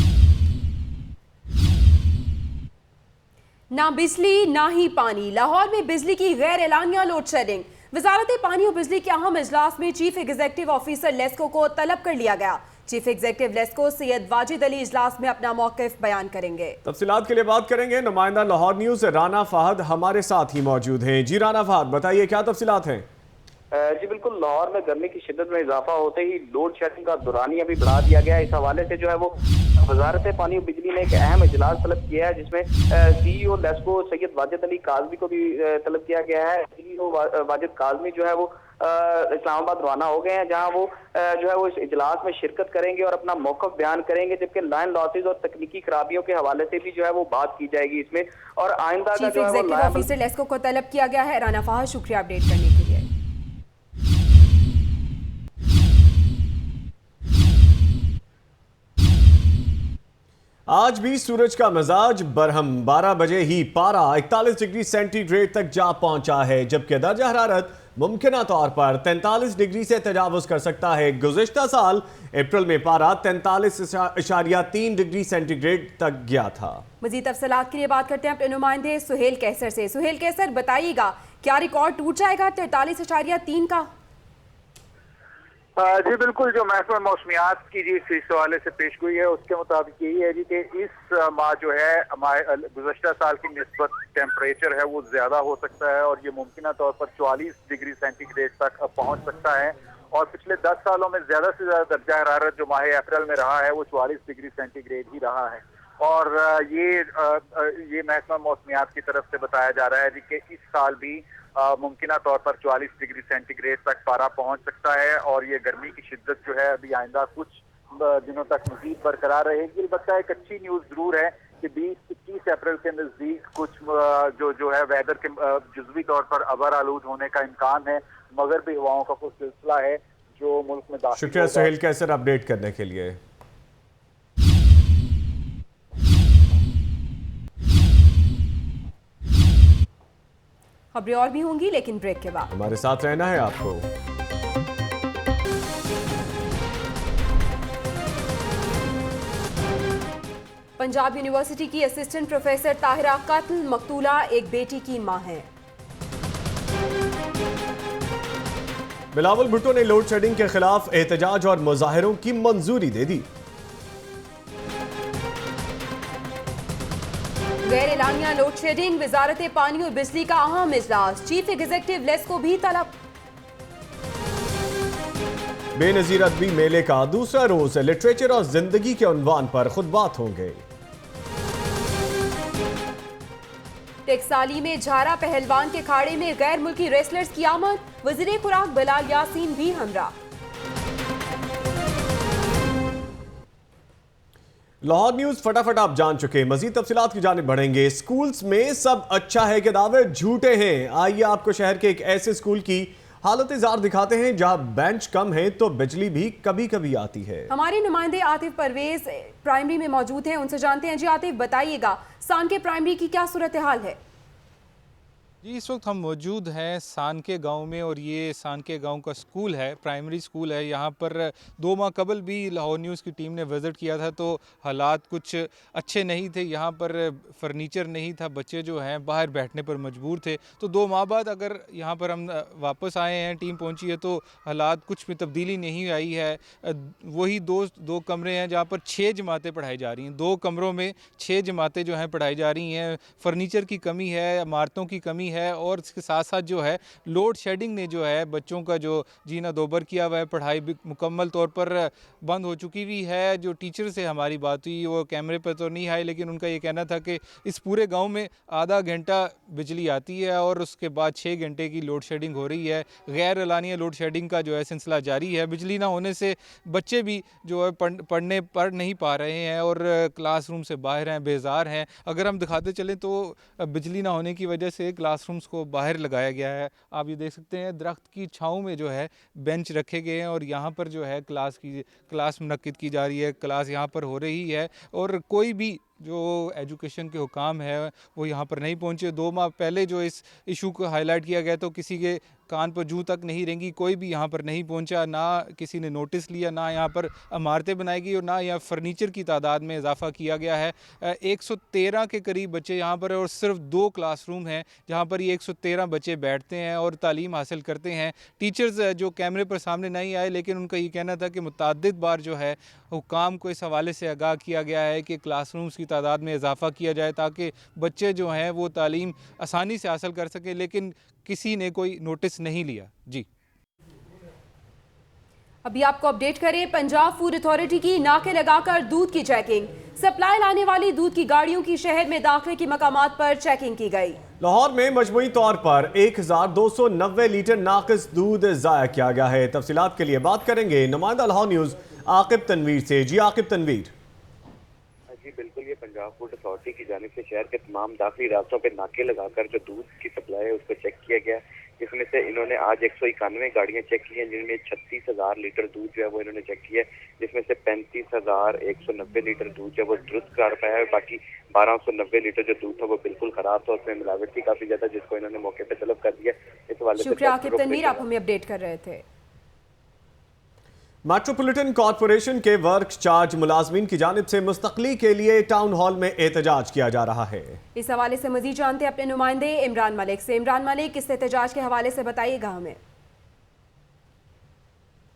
ना बिजली ना ही पानी। लाहौर में बिजली की गैर एलानिया लोड शेडिंग। वजारत पानी और बिजली के अहम इजलास में चीफ एग्जीक्यूटिव ऑफिसर लेस्को को तलब कर लिया गया। चीफ एग्जीक्यूटिव लेस्को सैयद वाजिद अली इजलास में अपना मौकिफ बयान करेंगे। तफसीलात के लिए बात करेंगे। नुमाइंदा लाहौर न्यूज राना फहद हमारे साथ ही मौजूद हैं। जी राना फहद, बताइए क्या तफसीलात हैं? जी बिल्कुल, लाहौर में गर्मी की शिद्दत में इजाफा होते ही लोड शेडिंग का दौरानिया भी बढ़ा दिया गया है। इस हवाले से जो है वो वजारत पानी और बिजली ने एक अहम इजलास तलब किया है जिसमें CEO लेस्को सैयद वाजिद अली काजमी को भी तलब किया गया है। CEO वाजिद काजमी जो है वो इस्लामाबाद रवाना हो गए हैं, जहां वो जो है वो इस इजलास में शिरकत करेंगे और अपना मौक़िफ़ बयान करेंगे। जबकि लाइन लॉसेज और तकनीकी खराबियों के हवाले से भी जो है वो बात की जाएगी इसमें। और आइंदा का जो है वो ऑफिसर लेस्को को तलब किया गया है। राना फहद, शुक्रिया अपडेट करने के लिए। आज भी सूरज का मिजाज बरहम। 12 बजे ही पारा 41 डिग्री सेंटीग्रेड तक जा पहुंचा है, जबकि दर्जा हरारत मुमकिना तौर पर 43 डिग्री से तजावुज कर सकता है। गुज़िश्ता साल अप्रैल में पारा 43.3 डिग्री सेंटीग्रेड तक गया था। मजीद तफसीलात के लिए बात करते हैं अपने नुमाइंदे सुहेल कैसर से। सुहेल कैसर, बताइएगा क्या रिकॉर्ड टूट जाएगा 43.3 का? जी बिल्कुल, जो महकमा मौसमियात की जी इस हवाले से पेश गोई है उसके मुताबिक यही है जी कि इस माह जो है गुज़श्ता साल की निस्बत टेम्परेचर है वो ज्यादा हो सकता है और ये मुमकिन तौर पर 44 डिग्री सेंटीग्रेड तक पहुंच सकता है। और पिछले 10 सालों में ज्यादा से ज्यादा दर्जा हरारत जो माह अप्रैल में रहा है वो 44 डिग्री सेंटीग्रेड ही रहा है। और ये महकमा मौसमियात की तरफ से बताया जा रहा है जी कि इस साल भी मुमकिन तौर पर 44 डिग्री सेंटीग्रेड तक पारा पहुंच सकता है और ये गर्मी की शिद्दत जो है अभी आइंदा कुछ दिनों तक मजीद बरकरार रहेगी। अलबत्ता एक अच्छी न्यूज जरूर है कि 20-21 अप्रैल के नजदीक कुछ जो है वेदर के जुज़वी तौर पर अबर आलूद होने का इम्कान है, मगरबी हवाओं का कुछ सिलसिला है जो मुल्क में दाखिल। शुक्रिया सुहेल कैसर अपडेट करने के लिए। खबरें और भी होंगी लेकिन ब्रेक के बाद। हमारे साथ रहना है आपको। पंजाब यूनिवर्सिटी की असिस्टेंट प्रोफेसर ताहिरा कत्ल, मकतूला एक बेटी की मां है। बिलावल भुट्टो ने लोड शेडिंग के खिलाफ एहतजाज और मुजाहिरों की मंजूरी दे दी। गैर एलानिया लोड शेडिंग, वजारत पानी और बिजली का अहम इजलास, चीफ एग्जीक्यूटिव लेस्को भी तलब। बेनजीर अदबी मेले का दूसरा रोज लिटरेचर और जिंदगी के उन्वान पर खुतबात होंगे। टेक्साली में झारा पहलवान के खाड़े में गैर मुल्की रेसलर्स की आमद, वजीर खुराक बिलाल यासीन भी हमरा। लाहौर न्यूज फटाफट आप जान चुके, मजीद तफसीलात की जानिब बढ़ेंगे। स्कूल्स में सब अच्छा है के दावे झूठे हैं। आइए आपको शहर के एक ऐसे स्कूल की हालत जार दिखाते हैं जहां बेंच कम है तो बिजली भी कभी कभी आती है। हमारे नुमाइंदे आतिफ परवेज प्राइमरी में मौजूद हैं, उनसे जानते हैं। जी आतिफ, बताइएगा सान के प्राइमरी की क्या सूरत हाल है? जी, इस वक्त हम मौजूद हैं सान के गांव में और ये सान के गांव का स्कूल है, प्राइमरी स्कूल है। यहाँ पर 2 माह कबल भी लाहौर न्यूज़ की टीम ने विज़िट किया था तो हालात कुछ अच्छे नहीं थे। यहाँ पर फर्नीचर नहीं था, बच्चे जो हैं बाहर बैठने पर मजबूर थे। तो 2 माह बाद अगर यहाँ पर हम वापस आए हैं, टीम पहुँची है, तो हालात कुछ में तब्दीली नहीं आई है। वही दो कमरे हैं जहाँ पर 6 जमातें पढ़ाई जा रही हैं। 2 कमरों में 6 जमातें जो हैं पढ़ाई जा रही हैं। फर्नीचर की कमी है, इमारतों की कमी है और इसके साथ साथ जो है लोड शेडिंग ने जो है बच्चों का जो जीना दोबर किया हुआ है। पढ़ाई भी मुकम्मल तौर पर बंद हो चुकी हुई है। जो टीचर से हमारी बात हुई वो कैमरे पर तो नहीं आए, लेकिन उनका ये कहना था कि इस पूरे गांव में आधा घंटा बिजली आती है और उसके बाद 6 घंटे की लोड शेडिंग हो रही है। गैर एलानिया लोड शेडिंग का जो है सिलसिला जारी है। बिजली ना होने से बच्चे भी जो है पढ़ नहीं पा रहे हैं और क्लासरूम से बाहर हैं, बेजार हैं। अगर हम दिखाते चलें तो बिजली ना होने की वजह से क्लासरूम्स को बाहर लगाया गया है। आप ये देख सकते हैं दरख्त की छाँव में जो है बेंच रखे गए हैं और यहाँ पर जो है क्लास मुनक्किद की जा रही है, क्लास यहाँ पर हो रही है और कोई भी जो एजुकेशन के हुकाम है वो यहाँ पर नहीं पहुँचे। 2 माह पहले जो इस इशू को हाईलाइट किया गया तो किसी के कान पर जूं तक नहीं रेंगी, कोई भी यहाँ पर नहीं पहुँचा, ना किसी ने नोटिस लिया, ना यहाँ पर इमारतें बनाई गई और ना यहाँ फर्नीचर की तादाद में इजाफा किया गया है। 113 के करीब बच्चे यहाँ पर और सिर्फ 2 क्लासरूम हैं जहाँ पर ये 113 बच्चे बैठते हैं और तालीम हासिल करते हैं। टीचर्स जो कैमरे पर सामने नहीं आए, लेकिन उनका ये कहना था कि मुतअद्दिद बार जो है हुकाम को इस हवाले से आगाह किया गया है कि क्लासरूम्स की तादाद में इजाफा किया जाए ताकि बच्चे जो हैं वो तालीम आसानी से हासिल कर सकें, लेकिन किसी ने कोई नोटिस नहीं लिया। जी, अभी आपको अपडेट करें, पंजाब फूड अथॉरिटी की नाके लगाकर दूध की चेकिंग। सप्लाई लाने वाली दूध की गाड़ियों की शहर में दाखिले के मकामात पर चेकिंग की गई। लाहौर में मजमूई तौर पर 1290 लीटर नाकिस दूध जाया किया गया है। तफसीलात के लिए बात करेंगे नुमाइंदा लाहौर न्यूज़ आकिब तनवीर से। जी आकिब तनवीर। जी बिल्कुल, ये पंजाब फूड अथॉरिटी की जानिब से शहर के तमाम दाखिली रास्तों पर नाके लगाकर जो दूध की सप्लाई है उसको चेक किया गया, जिसमें से इन्होंने आज 191 गाड़ियां चेक की हैं, जिनमें 36,000 लीटर दूध जो है वो इन्होंने चेक किया है, जिसमें से 35,190 लीटर दूध जो है वो दुरुस्त करार पाया है। बाकी 1290 लीटर जो दूध था वो बिल्कुल खराब था, उसमें मिलावट थी काफी ज्यादा, जिसको इन्होंने मौके पर तलब कर दिया। इस हवाले से शुक्रिया आकिब तनवीर, आप हमें अपडेट कर रहे थे। मेट्रोपॉलिटन कॉरपोरेशन के वर्क चार्ज मुलाजमीन की जानिब से मुस्तकली के लिए टाउन हॉल में एहतजाज किया जा रहा है। इस हवाले से मजीद जानते हैं अपने नुमाइंदे इमरान मलिक से। इमरान मलिक, इस एहतजाज के हवाले से बताइएगा हमें।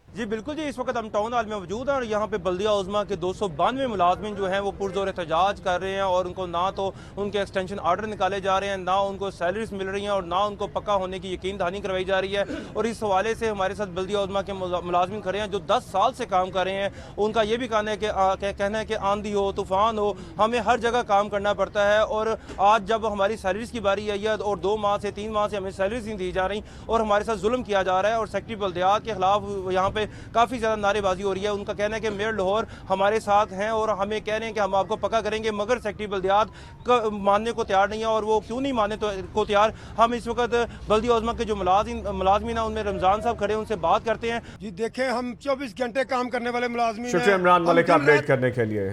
जी बिल्कुल जी, इस वक्त हम टाउन हॉल में मौजूद हैं और यहाँ पे बल्दिया उज़्मा के 292 मुलाजमिन जो हैं वो पुरजोर एहतजाज कर रहे हैं और उनको ना तो उनके एक्सटेंशन आर्डर निकाले जा रहे हैं, ना उनको सैलरीज मिल रही हैं और ना उनको पक्का होने की यकीन दहानी करवाई जा रही है। और इस हवाले से हमारे साथ बल्दिया उज़्मा के मुलाजमिन खड़े हैं जो 10 साल से काम कर रहे हैं। उनका ये भी कहना है कि आंधी हो तूफ़ान हो, हमें हर जगह काम करना पड़ता है और आज जब हमारी सैलरीज की बारी आई है और 2 माह से 3 माह से हमें सैलरीज नहीं दी जा रही और हमारे साथ जुल्म किया जा रहा है और सेक्रेटरी बल्दियात के खिलाफ यहाँ पे काफ़ी ज़्यादा नारेबाजी हो रही है। उनका कहना है कि मेयर लाहौर हमारे साथ हैं और हमें कह रहे हैं कि हम आपको पक्का करेंगे, मगर सेक्रेटरी बल्दियात मानने को तैयार नहीं है। और वो क्यों नहीं मानने को तैयार, हम इस वक्त बल्दिया उज़्मा के जो मुलाजमीन हैं उनमें रमज़ान साहब खड़े, उनसे बात करते हैं। जी देखें, हम 24 घंटे काम करने वाले मुलाजमीन हैं। शुक्रिया इमरान मलिक अपडेट करने के लिए।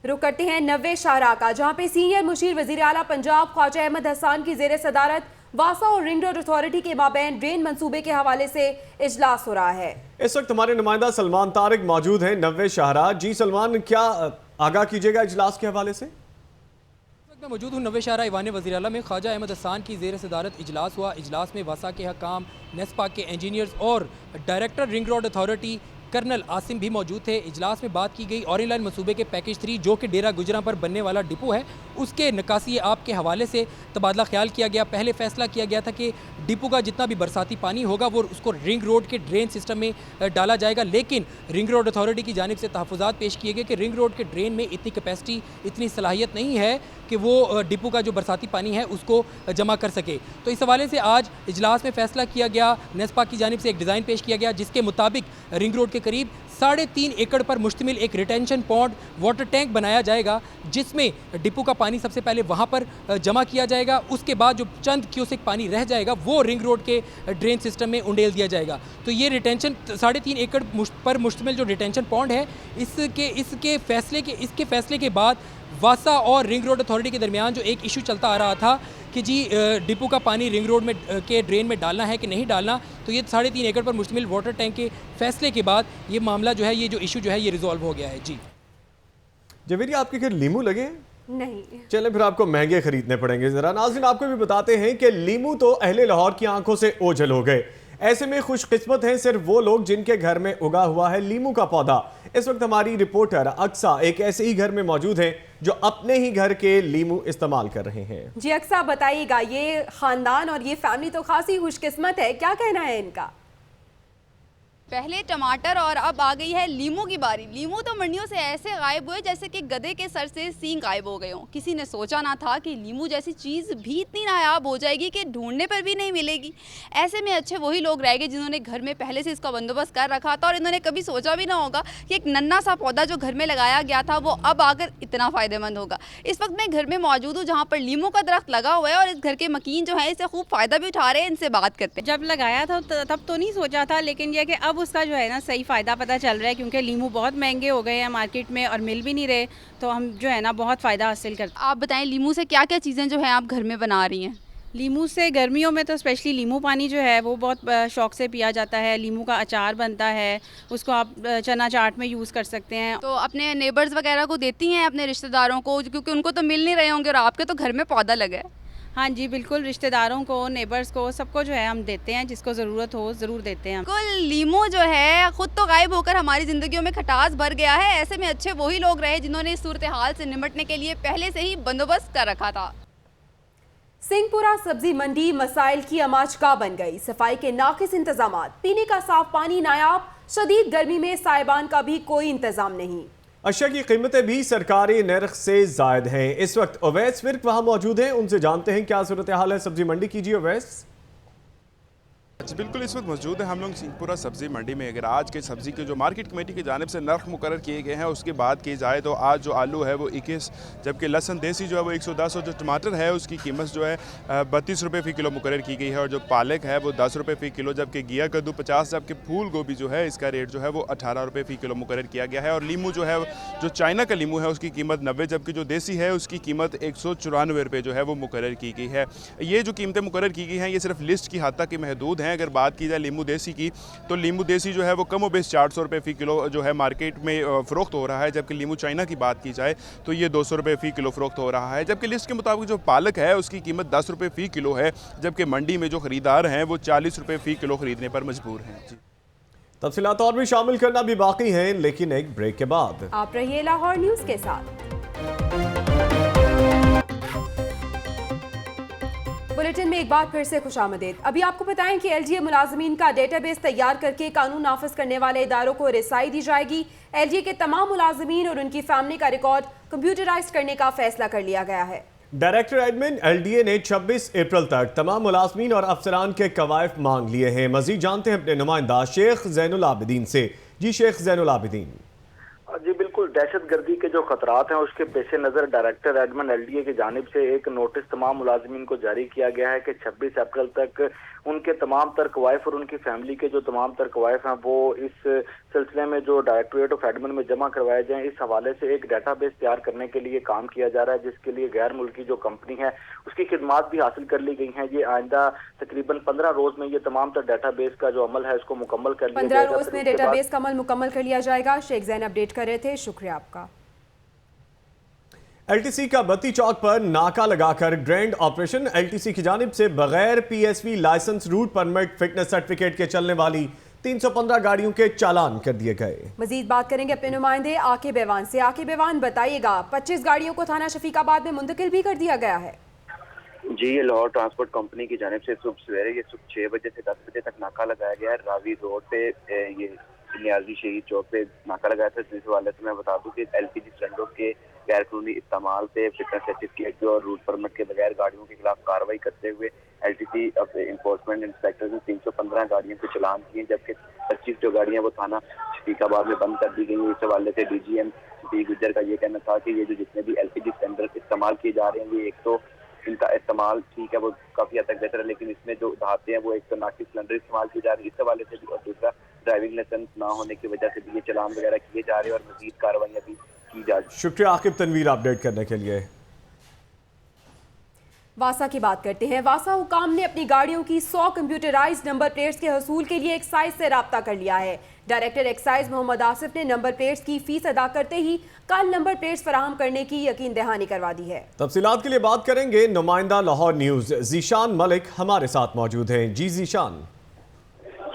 रुक करते हैं नव्वे शाहरा का, जहां पे सीनियर मुशीर वजीर आला पंजाब ख्वाजा अहमद हसान की जेर सदारत वासा और रिंग रोड अथॉरिटी के माबैन ड्रेन मंसूबे के हवाले से इजलास हो रहा है। इस वक्त हमारे नुमाइंदा सलमान तारिक मौजूद हैं नव्वे शाहरा। जी सलमान, क्या आगाह कीजिएगा इजलास के हवाले से? मैं मौजूद हूँ नव्वे शाहरा ईवान वज़ीर आला में। ख्वाजा अहमद हसान की ज़ेर सदारत इजलास हुआ। इजलास में वासा के हकाम, नेस्पा के इंजीनियर्स और director ring road authority colonel Asim भी मौजूद थे। इजलास में बात की गई ऑरेंज लाइन मनसूबे के पैकेज 3 जो कि डेरा गुजरा पर बनने वाला डिपो है, उसके निकासी आप के हवाले से तबादला ख्याल किया गया। पहले फैसला किया गया था कि डिपो का जितना भी बरसाती पानी होगा वो उसको रिंग रोड के ड्रेन सिस्टम में डाला जाएगा, लेकिन रिंग रोड अथॉरिटी की जानिब से तहफ़्फ़ुज़ात पेश किए गए कि रिंग रोड के ड्रेन में इतनी कैपेसिटी, इतनी सलाहियत नहीं है कि वो डिपो का जो बरसाती पानी है उसको जमा कर सके। तो इस हवाले से आज इजलास में फैसला किया गया। नेस्पा की जानिब से एक डिज़ाइन पेश किया गया जिसके मुताबिक रिंग रोड के करीब 3.5 एकड़ पर मुश्तमिल एक रिटेंशन पॉन्ड वाटर टैंक बनाया जाएगा, जिसमें डिपो का पानी सबसे पहले वहाँ पर जमा किया जाएगा। उसके बाद जो चंद क्यूसेक पानी रह जाएगा वो रिंग रोड के ड्रेन सिस्टम में उंडेल दिया जाएगा। तो ये रिटेंशन 3.5 एकड़ पर मुश्तमिल जो रिटेंशन पॉन्ड है, इसके फैसले के बाद वासा और रिंग रोड अथॉरिटी के दरमियान जो एक इशू चलता आ रहा था कि जी डिपो का पानी रिंग रोड में के ड्रेन में डालना है कि नहीं डालना, तो ये 3.5 एकड़ पर मुश्तमिल वाटर टैंक के फैसले के बाद ये मामला जो है, ये जो इशू जो है, ये रिजॉल्व हो गया है। जी जवेरी, आपके घर लीमू लगे? नहीं। चले फिर आपको महंगे खरीदने पड़ेंगे। जरा नाज़रीन आपको भी बताते हैं कि लीमू तो अहले लाहौर की आंखों से ओझल हो गए। ऐसे में खुशकिस्मत हैं सिर्फ वो लोग जिनके घर में उगा हुआ है लीमू का पौधा। इस वक्त हमारी रिपोर्टर अक्सा एक ऐसे ही घर में मौजूद है जो अपने ही घर के लीमू इस्तेमाल कर रहे हैं। जी अक्सा, बताइएगा, ये खानदान और ये फैमिली तो खासी खुशकिस्मत है, क्या कहना है इनका? पहले टमाटर और अब आ गई है लीमू की बारी। लीमू तो मंडियों से ऐसे गायब हुए जैसे कि गधे के सर से सींग गायब हो गए हों। किसी ने सोचा ना था कि लीमू जैसी चीज़ भी इतनी नायाब हो जाएगी कि ढूंढने पर भी नहीं मिलेगी। ऐसे में अच्छे वही लोग रह गए जिन्होंने घर में पहले से इसका बंदोबस्त कर रखा था और इन्होंने कभी सोचा भी ना होगा कि एक नन्हा सा पौधा जो घर में लगाया गया था वो अब आकर इतना फ़ायदेमंद होगा। इस वक्त मैं घर में मौजूद हूँ जहाँ पर लीमू का दरख्त लगा हुआ है और इस घर के मकीन जो है इससे खूब फ़ायदा भी उठा रहे हैं। इनसे बात करते हैं। जब लगाया था तब तो नहीं सोचा था, लेकिन यह कि अब उसका जो है ना सही फ़ायदा पता चल रहा है, क्योंकि लीमू बहुत महंगे हो गए हैं मार्केट में और मिल भी नहीं रहे, तो हम जो है ना बहुत फ़ायदा हासिल करते हैं। आप बताएं, लीमू से क्या क्या चीज़ें जो हैं आप घर में बना रही हैं? लीमू से गर्मियों में तो स्पेशली लीमू पानी जो है वो बहुत शौक से पिया जाता है। लीमू का अचार बनता है, उसको आप चना चाट में यूज़ कर सकते हैं। तो अपने नेबर्स वगैरह को देती हैं, अपने रिश्तेदारों को, क्योंकि उनको तो मिल नहीं रहे होंगे और आपके तो घर में पौधा लगा है। हाँ जी बिल्कुल, रिश्तेदारों को, नेबर्स को, सबको जो है हम देते हैं, जिसको ज़रूरत हो ज़रूर देते हैं। बिल्कुल, लीमू जो है खुद तो गायब होकर हमारी ज़िंदगियों में खटास भर गया है। ऐसे में अच्छे वही लोग रहे जिन्होंने इस सूरत हाल से निपटने के लिए पहले से ही बंदोबस्त कर रखा था। सिंहपुरा सब्जी मंडी मसाइल की अमाचका बन गई। सफाई के नाकिस इंतजाम, पीने का साफ पानी नायाब, शदीद गर्मी में साइबान का भी कोई इंतजाम नहीं। अशिया की कीमतें भी सरकारी नर्ख से जायद हैं। इस वक्त अवैस विर्क वहां मौजूद हैं, उनसे जानते हैं क्या सूरत हाल है सब्जी मंडी की। जी अवैस। बिल्कुल, इस वक्त मौजूद है हम लोग सिंहपुरा सब्ज़ी मंडी में। अगर आज के सब्ज़ी के जो मार्केट कमेटी की जानिब से नर्ख मुकर्रर किए गए हैं उसकी बात की जाए तो आज जो आलू है वो 21, जबकि लहसुन देसी जो है वो 110, और जो टमाटर है उसकी कीमत जो है 32 रुपये फ़ी किलो मुकर्रर की गई है, और जो पालक है वो 10 रुपये फ़ी किलो, जबकि घिया कद्दू 50, जबकि फूल गोभी जो है इसका रेट जो है वो 18 रुपये फ़ी किलो मुकर्रर किया गया है। और लीमू जो है, जो चाइना का लीमू है उसकी कीमत 90, जबकि जो देसी है उसकी कीमत 194 रुपये जो है वो मुकर्रर की गई है। ये जो कीमतें मुकर्रर की गई हैं ये सिर्फ लिस्ट की हद तक ही महदूद हैं। हैं। अगर बात की जाए लीमू देसी की, तो लीमू देसी जो है वो कम बेश 400 रुपये फ़ी किलो जो है मार्केट में फ़रोख्त हो रहा है, जबकि लीमू चाइना की बात की जाए तो ये 200 रुपये फ़ी किलो फ़रोख्त हो रहा है। जबकि लिस्ट के मुताबिक जो पालक है उसकी कीमत 10 रुपये फ़ी किलो है, जबकि मंडी में जो ख़रीदार हैं वो 40 रुपये फ़ी किलो ख़रीदने पर मजबूर हैं। जी, तफसीलात और भी शामिल करना भी बाकी हैं, लेकिन एक ब्रेक के बाद। आप रहिए लाहौर न्यूज़ के साथ। बुलेटिन में एक बार फिर से खुशामदीद। अभी आपको बताएं कि एलजीए मुलाजमीन का डेटाबेस तैयार करके कानून नाफिज करने वाले इदारों को रिसाई दी जाएगी। एलजीए के तमाम मुलाजमीन और उनकी फैमिली का रिकॉर्ड कंप्यूटराइज करने का फैसला कर लिया गया है। डायरेक्टर एडमिन एलडीए ने 26 अप्रैल तक तमाम मुलाजमीन और अफसरान के कवायफ मांग लिए हैं। मजीद जानते हैं अपने नुमाइंदा शेख ज़ैनुल आबिदीन से। जी शेख ज़ैनुल आबिदीन। जी बिल्कुल, दहशत गर्दी के जो खतरात हैं उसके पेश नज़र डायरेक्टर एडमिन एलडीए की जानिब से एक नोटिस तमाम मुलाजमीन को जारी किया गया है कि 26 अप्रैल तक उनके तमाम तर कवायफ और उनकी फैमिली के जो तमाम तर कवायफ हैं वो इस सिलसिले में जो डायरेक्टोरेट ऑफ एडमिन में जमा करवाए जाएं। इस हवाले से एक डाटाबेस तैयार करने के लिए काम किया जा रहा है, जिसके लिए गैर मुल्की जो कंपनी है उसकी खिदमात भी हासिल कर ली गई हैं। ये आइंदा तकरीबन 15 रोज में ये तमाम तर डाटाबेस का जो अमल है उसको मुकम्मल कर लिया जाएगा। 15 रोज में डेटाबेस का अमल मुकम्मल कर लिया जाएगा। शेख जैन अपडेट कर रहे थे, शुक्रिया आपका। एलटीसी का बत्ती चौक पर नाका लगाकर ग्रैंड ऑपरेशन। एलटीसी की जानिब से बगैर PSV licence, route permit, fitness certificate के चलने वाली 315 गाड़ियों के चालान कर दिए गए। मजीद बात करेंगे अपने नुमाइंदे आकिब एवान से। आकिब एवान बताइएगा, 25 गाड़ियों को थाना शफीकाबाद में मुंतकिल भी कर दिया गया है। जी, ये लाहौर ट्रांसपोर्ट कंपनी की जानिब से सुबह सवेरे ये सुबह 6 बजे से 10 बजे तक नाका लगाया गया है। रावी रोड पे ये नियाजी शहीद चौक पे नाका लगाया था। जिस हवाले से मैं बता दूं कि एलपीजी सिलेंडरों के गैर कानूनी इस्तेमाल पे, फिटनेस सर्टिफिकेट और रूट परमिट के बगैर गाड़ियों के खिलाफ कार्रवाई करते हुए एलटीसी इन्फोर्समेंट इंस्पेक्टर ने 315 गाड़ियों के चलान किए, जबकि 25 जो गाड़ियां वो थाना शफीकाबाद में बंद कर दी गई। इस हवाले से डीजीएम डी गुज्जर का ये कहना था कि ये जो जितने भी एलपीजी सिलेंडर इस्तेमाल किए जा रहे हैं, ये एक तो इनका इस्तेमाल ठीक है वो काफ़ी हद तक बेहतर है, लेकिन इसमें जो धाते हैं वो एक तो नाकिस सिलेंडर इस्तेमाल की जा रही है इस हवाले से भी, और दूसरा ड्राइविंग लाइसेंस ना होने की वजह से भी ये चलान वगैरह किए जा रहे हैं और मजीद कार्रवाइयाँ भी की जा रही है। शुक्रिया आकिब तनवीर अपडेट करने के लिए। वासा की बात करते हैं। वासा हुकाम ने अपनी गाड़ियों की 100 कंप्यूटराइज्ड नंबर प्लेट्स के हसूल के लिए एक्साइज से राब्ता कर लिया है। डायरेक्टर एक्साइज मोहम्मद आसिफ ने नंबर प्लेट्स की फीस अदा करते ही कल नंबर प्लेट्स फराहम करने की यकीन दहानी करवा दी है। तफसीलात के लिए बात करेंगे नुमाइंदा लाहौर न्यूज जीशान मलिक हमारे साथ मौजूद हैं। जी जीशान।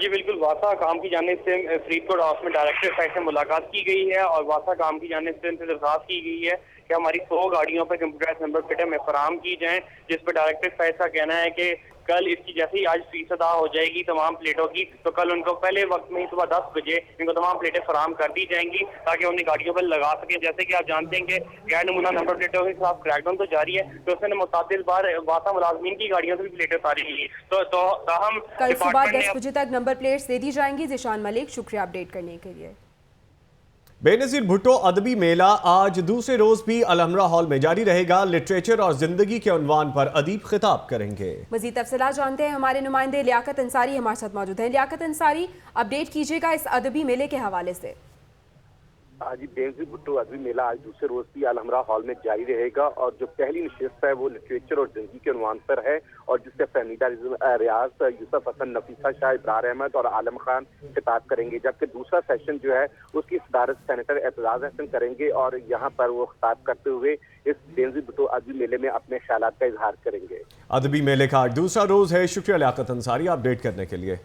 जी बिल्कुल, वासा काम की जानिब से फरीदकोट हाउस में डायरेक्टर साहब से मुलाकात की गई है और वासा काम की जानिब से उनसे दरख्वास्त की गई है कि हमारी 100 गाड़ियों पर कंप्यूटराइज्ड नंबर प्लेटें हमें फराहम की जाएं, जिस पर डायरेक्टर साहब का कहना है कि कल इसकी जैसे ही आज फीस अदा हो जाएगी तमाम प्लेटों की, तो कल उनको पहले वक्त में ही सुबह 10 बजे इनको तमाम प्लेटें फराहम कर दी जाएंगी ताकि उन्हें गाड़ियों पर लगा सकें। जैसे कि आप जानते हैं कि गैर नमूना नंबर प्लेटों के खिलाफ क्रैकडाउन तो जारी है, तो उसने मुतादिल बार वासा मुलाजमीन की गाड़ियों से भी प्लेटें उतारी ली। तो हम कल सुबह 10 बजे तक नंबर प्लेट्स दे दी जाएंगी। जिशान मलिक, शुक्रिया अपडेट करने के लिए। बेनज़ीर भुट्टो अदबी मेला आज दूसरे रोज भी अलहमरा हॉल में जारी रहेगा। लिटरेचर और जिंदगी के उन्वान पर अदीब खिताब करेंगे। मजीद तफसीलात जानते हैं हमारे नुमाइंदे लियाकत अंसारी हमारे साथ मौजूद हैं। लियाकत अंसारी, अपडेट कीजिएगा इस अदबी मेले के हवाले से। आज बेनज़ीर भुट्टो अदबी मेला आज दूसरे रोज भी अलहमरा हॉल में जारी रहेगा और जो पहली नशिस्त है वो लिटरेचर और जिंदगी के उन्वान पर है और जिससे फहमीदा रियाज, यूसुफ हसन, नफीसा शाह, इब्रार अहमद और आलम खान खिताब करेंगे, जबकि दूसरा सेशन जो है उसकी सदारत सेनेटर एतजाज हसन करेंगे और यहाँ पर वो खिताब करते हुए इस बेनज़ीर भुट्टो अदबी मेले में अपने ख्यालात का इजहार करेंगे। अदबी मेले का आज दूसरा रोज है। शुक्रिया लियाकत अंसारी अपडेट करने के लिए।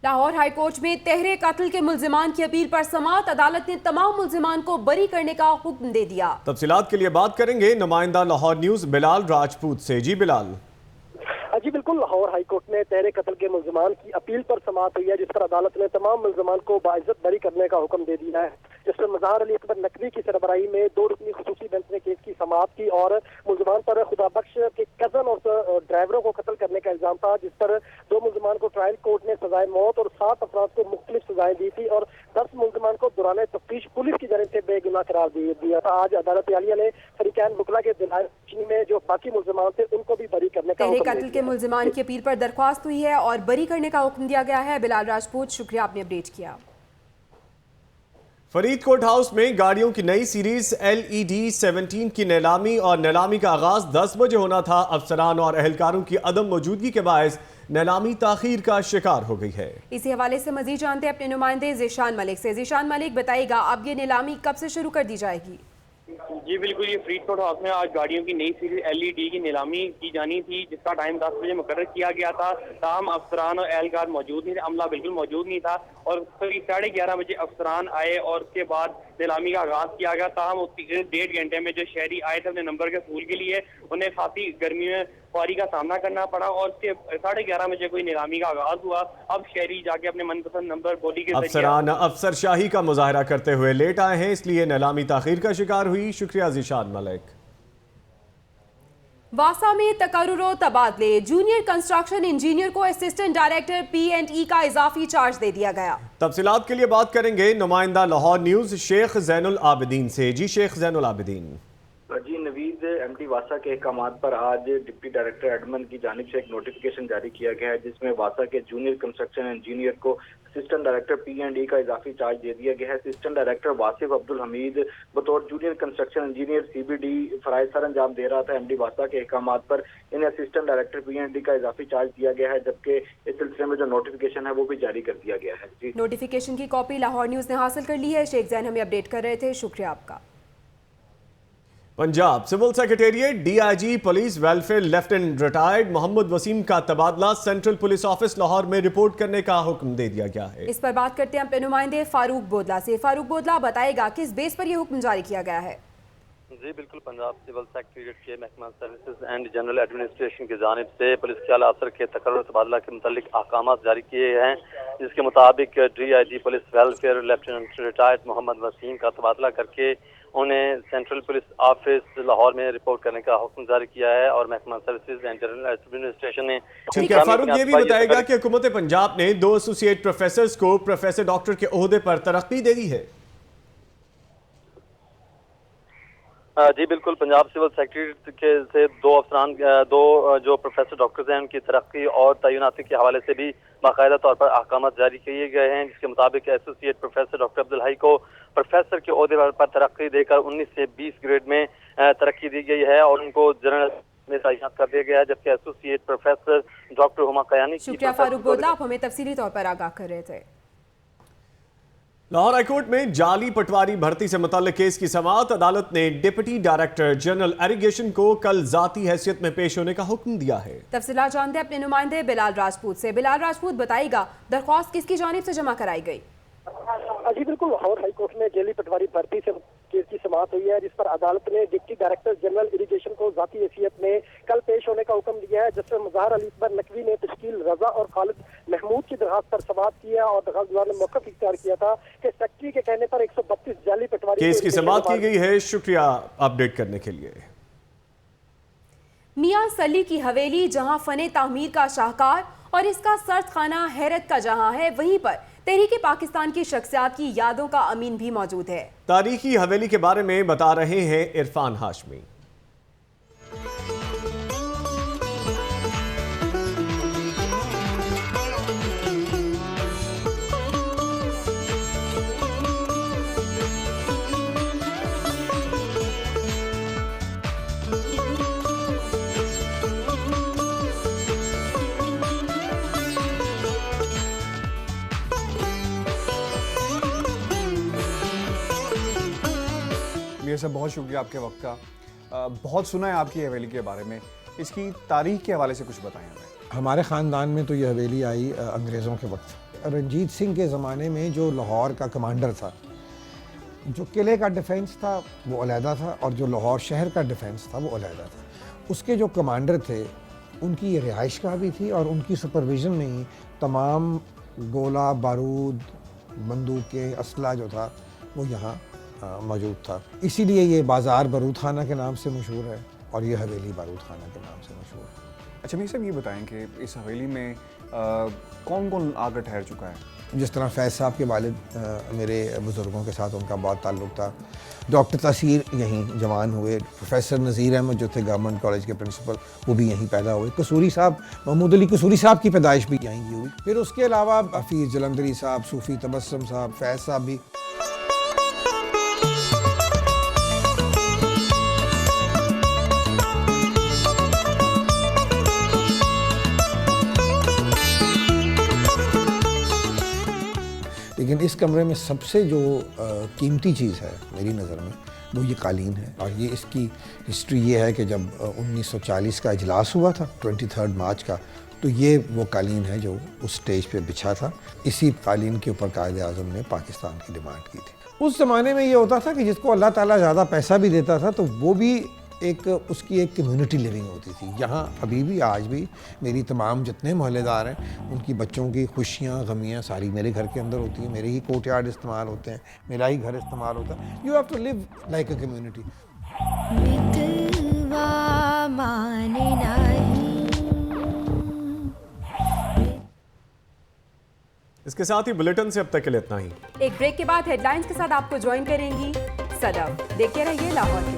लाहौर हाई कोर्ट में तहरे कत्ल के मुल्जिमान की अपील पर समाअत, अदालत ने तमाम मुल्जिमान को बरी करने का हुक्म दे दिया। तफसीलात के लिए बात करेंगे नुमाइंदा लाहौर न्यूज बिलाल राजपूत से। जी बिलाल। जी बिल्कुल, लाहौर हाई कोर्ट में तहरे कत्ल के मुल्जिमान की अपील पर समाअत हुई है, जिस पर अदालत ने तमाम मुल्जिमान को बाइज्जत बरी करने का हुक्म दे दिया है, जिस पर मज़हर अली अकबर नकवी की सरबराही में 2 रुकनी खुसूसी बेंच ने केस की समाअत की और मुल्जिमान पर खुदा बख्श के कजन और ड्राइवरों को कत्ल करने का इल्जाम था, जिस पर 2 मुल्जिमान को ट्रायल कोर्ट ने सजाए मौत और 7 अफराद को मुख्तलिफ सजाएं दी थी और 10 मुल्जिमान को दौरान तफ्तीश पुलिस की जानिब से बेगुनाह करार दिया था। आज अदालत आलिया ने फरीकैन बुकला के दिलाए में जो बाकी मुल्जिमान थे उनको भी बरी करने का हुक्म कत्ल के मुल्जिमान की अपील पर दरख्वास्त हुई है और बरी करने का हुक्म दिया गया है। बिलाल राजपूत, शुक्रिया आपने अपडेट किया। फरीदकोट हाउस में गाड़ियों की नई सीरीज LED 17 की नीलामी और नीलामी का आगाज 10 बजे होना था। अफसरान और अहलकारों की अदम मौजूदगी के बायस नीलामी ताखीर का शिकार हो गई है। इसी हवाले से मजीद जानते हैं अपने नुमाइंदे ज़ीशान मलिक से। ज़ीशान मलिक बताइएगा, अब ये नीलामी कब से शुरू कर दी जाएगी? जी बिल्कुल, ये फरीदकोट हाउस में आज गाड़ियों की नई सीरीज LED की नीलामी की जानी थी, जिसका टाइम 10 बजे मुकर्रर किया गया था। ताहम अफसरान और एहलकार मौजूद नहीं थे, अमला बिल्कुल मौजूद नहीं था और करीब 11:30 बजे अफसरान आए और उसके बाद नीलामी का आगाज किया गया। ताहम 1.5 घंटे में जो शहरी आए थे अपने नंबर के फूल के लिए, उन्हें काफी गर्मी में ख्वारी का सामना करना पड़ा और उसके 11:30 बजे कोई नीलामी का आगाज हुआ। अब शहरी जाके अपने मनपसंद नंबर बोली के अफसरान अफसरशाही का मुजाहरा करते हुए लेट आए हैं, इसलिए नीलामी ताखीर का शिकार हुई। शुक्रिया ज़ीशान मलिक। वासा में तकर्रुर तबादले, जूनियर कंस्ट्रक्शन इंजीनियर को असिस्टेंट डायरेक्टर P&E का इजाफी चार्ज दे दिया गया। तफसीलात के लिए बात करेंगे नुमाइंदा लाहौर न्यूज शेख ज़ैनुल आबिदीन से। जी शेख ज़ैनुल आबिदीन। जी नवीद, MD वासा के अहकामात पर आज डिप्टी डायरेक्टर एडमन की जानिब से एक नोटिफिकेशन जारी किया गया है, जिसमें वासा के जूनियर कंस्ट्रक्शन इंजीनियर को असिस्टेंट डायरेक्टर P&E का इजाफी चार्ज दे दिया गया है। असिस्टेंट डायरेक्टर वासिफ अब्दुल हमीद बतौर जूनियर कंस्ट्रक्शन इंजीनियर CBD फराइज सर अंजाम दे रहा था। MD वासा के अहकामात पर इन्हें असिस्टेंट डायरेक्टर P&E का इजाफी चार्ज दिया गया है, जबकि इस सिलसिले में जो नोटिफिकेशन है वो भी जारी कर दिया गया है। जी नोटिफिकेशन की कॉपी लाहौर न्यूज ने हासिल कर ली है। शेख जैन हमें अपडेट कर रहे थे, शुक्रिया आपका। Punjab civil secretariat DIG police welfare lieutenant retired Mohammad Waseem का तबादला सेंट्रल पुलिस ऑफिस लाहौर में रिपोर्ट करने का हुक्म दे दिया गया है। इस पर बात करते हैं अपने नुमाइंदे फारूक बोदला से। फारूक बोदला बताएगा, किस बेस पर यह हुक्म जारी किया गया है? जी बिल्कुल, पंजाब सिविल सेक्रेटेरिएट के महकमा सर्विसेज एंड जनरल एडमिनिस्ट्रेशन की जानिब से पुलिस के आला अफसर के तकर्रुर तबादला के मुतालिक अहकाम जारी किए हैं, जिसके मुताबिक DIG police welfare lieutenant retired Mohammad Waseem का तबादला करके उन्हें सेंट्रल पुलिस ऑफिस लाहौर में रिपोर्ट करने का हुक्म जारी किया है और महकमा सर्विसेज एंड जनरल एडमिनिस्ट्रेशन ने। ठीक है फारूक, ये भी बताएगा कि हुकूमत पंजाब ने 2 एसोसिएट प्रोफेसर्स को प्रोफेसर डॉक्टर के ओहदे पर तरक्की दे दी है। जी बिल्कुल, पंजाब सिविल सेक्रेटरी के से 2 अफसरान 2 जो प्रोफेसर डॉक्टर्स हैं उनकी तरक्की और तैनाती के हवाले से भी बाकायदा तौर पर अहकाम जारी किए गए हैं, जिसके मुताबिक associate professor doctor Abdul high को प्रोफेसर के ओहदे पर तरक्की देकर 19 से 20 ग्रेड में तरक्की दी गई है और उनको जनरल में तैनात कर दिया गया है, जबकि associate professor doctor Huma Kayani. शुक्रिया फारूक बोदला, आप हमें तफसीली तौर पर आगाह कर रहे थे। लाहौर हाईकोर्ट में जाली पटवारी भर्ती से मुताल्लिक केस की समाअत, अदालत ने डिप्टी डायरेक्टर जनरल इरिगेशन को कल जाती हैसियत में पेश होने का हुक्म दिया है। तफसीलात जानते हैं अपने नुमाइंदे बिलाल राजपूत से। बिलाल राजपूत बताएगा, दरख्वास्त किसकी जानिब से जमा कराई गई? जी बिल्कुल, लाहौर हाईकोर्ट में जेली पटवारी भर्ती से केस की समाअत हुई है, जिस पर अदालत ने डिप्टी डायरेक्टर जनरल इरिगेशन को जाती हैसियत में कल पेश होने का हुक्म दिया है, जिसमें मुज़ाहर अली अकबर नकवी ने तश्कील रजा और खालिद महमूद की दरखास्त पर समाअत किया और दरखास्तदार ने मौक़िफ़ इख्तियार किया था कि सेक्रेटरी के कहने पर 132 जाली पटवारी केस की समाअत की गई है। शुक्रिया अपडेट करने के लिए। मियां सली की हवेली, जहां फने तामीर का शाहकार और इसका सर्द खाना हैरत का जहां है, वहीं पर तहरीक पाकिस्तान की शख्सियात की यादों का अमीन भी मौजूद है। तारीखी हवेली के बारे में बता रहे हैं इरफान हाशमी। सर बहुत शुक्रिया आपके वक्त का। बहुत सुना है आपकी हवेली के बारे में, इसकी तारीख के हवाले से कुछ बताएं हमें। हमारे ख़ानदान में तो ये हवेली आई अंग्रेज़ों के वक्त। रंजीत सिंह के ज़माने में जो लाहौर का कमांडर था, जो किले का डिफेंस था वो अलहदा था और जो लाहौर शहर का डिफेंस था वो अलहदा था। उसके जो कमांडर थे उनकी रिहाइश गाह भी थी और उनकी सुपरविज़न में ही तमाम गोला बारूद बंदूकें असला जो था वो यहाँ मौजूद था। इसीलिए ये बाज़ार बारूद खाना के नाम से मशहूर है और ये हवेली बारूद खाना के नाम से मशहूर है। अच्छा मीर साहब, ये बताएं कि इस हवेली में कौन कौन आकर ठहर चुका है? जिस तरह फैज़ साहब के वालिद मेरे बुज़ुर्गों के साथ उनका बहुत ताल्लुक़ था। डॉक्टर तासीर यहीं जवान हुए। प्रोफेसर नज़ीर अहमद जो थे गवर्नमेंट कॉलेज के प्रिंसिपल, वो भी यहीं पैदा हुए। कसूरी साहब, महमूद अली कसूरी साहब की पैदाइश भी यहीं की हुई। फिर उसके अलावा हफीज़ जलंधरी साहब, सूफ़ी तबस्सुम साहब, फैज़ साहब भी। लेकिन इस कमरे में सबसे जो कीमती चीज़ है मेरी नज़र में वो ये कालीन है। और ये इसकी हिस्ट्री ये है कि जब 1940 का इजलास हुआ था 23 मार्च का, तो ये वो कालीन है जो उस स्टेज पे बिछा था। इसी कालीन के ऊपर कायद आज़म ने पाकिस्तान की डिमांड की थी। उस ज़माने में ये होता था कि जिसको अल्लाह ताला ज़्यादा पैसा भी देता था तो वो भी उसकी एक कम्युनिटी लिविंग होती थी। यहाँ अभी भी आज भी मेरी तमाम जितने मोहल्लेदार हैं उनकी बच्चों की खुशियाँ गमियाँ सारी मेरे घर के अंदर होती हैं। मेरे ही कोर्टयार्ड इस्तेमाल होते हैं, मेरा ही घर इस्तेमाल होता है। You have to live like a community. इसके साथ ही बुलेटिन से अब तक के लिए इतना ही। एक ब्रेक के बाद हेडलाइंस के साथ आपको ज्वाइन करेंगी सदफ। देखते रहिए लाहौर।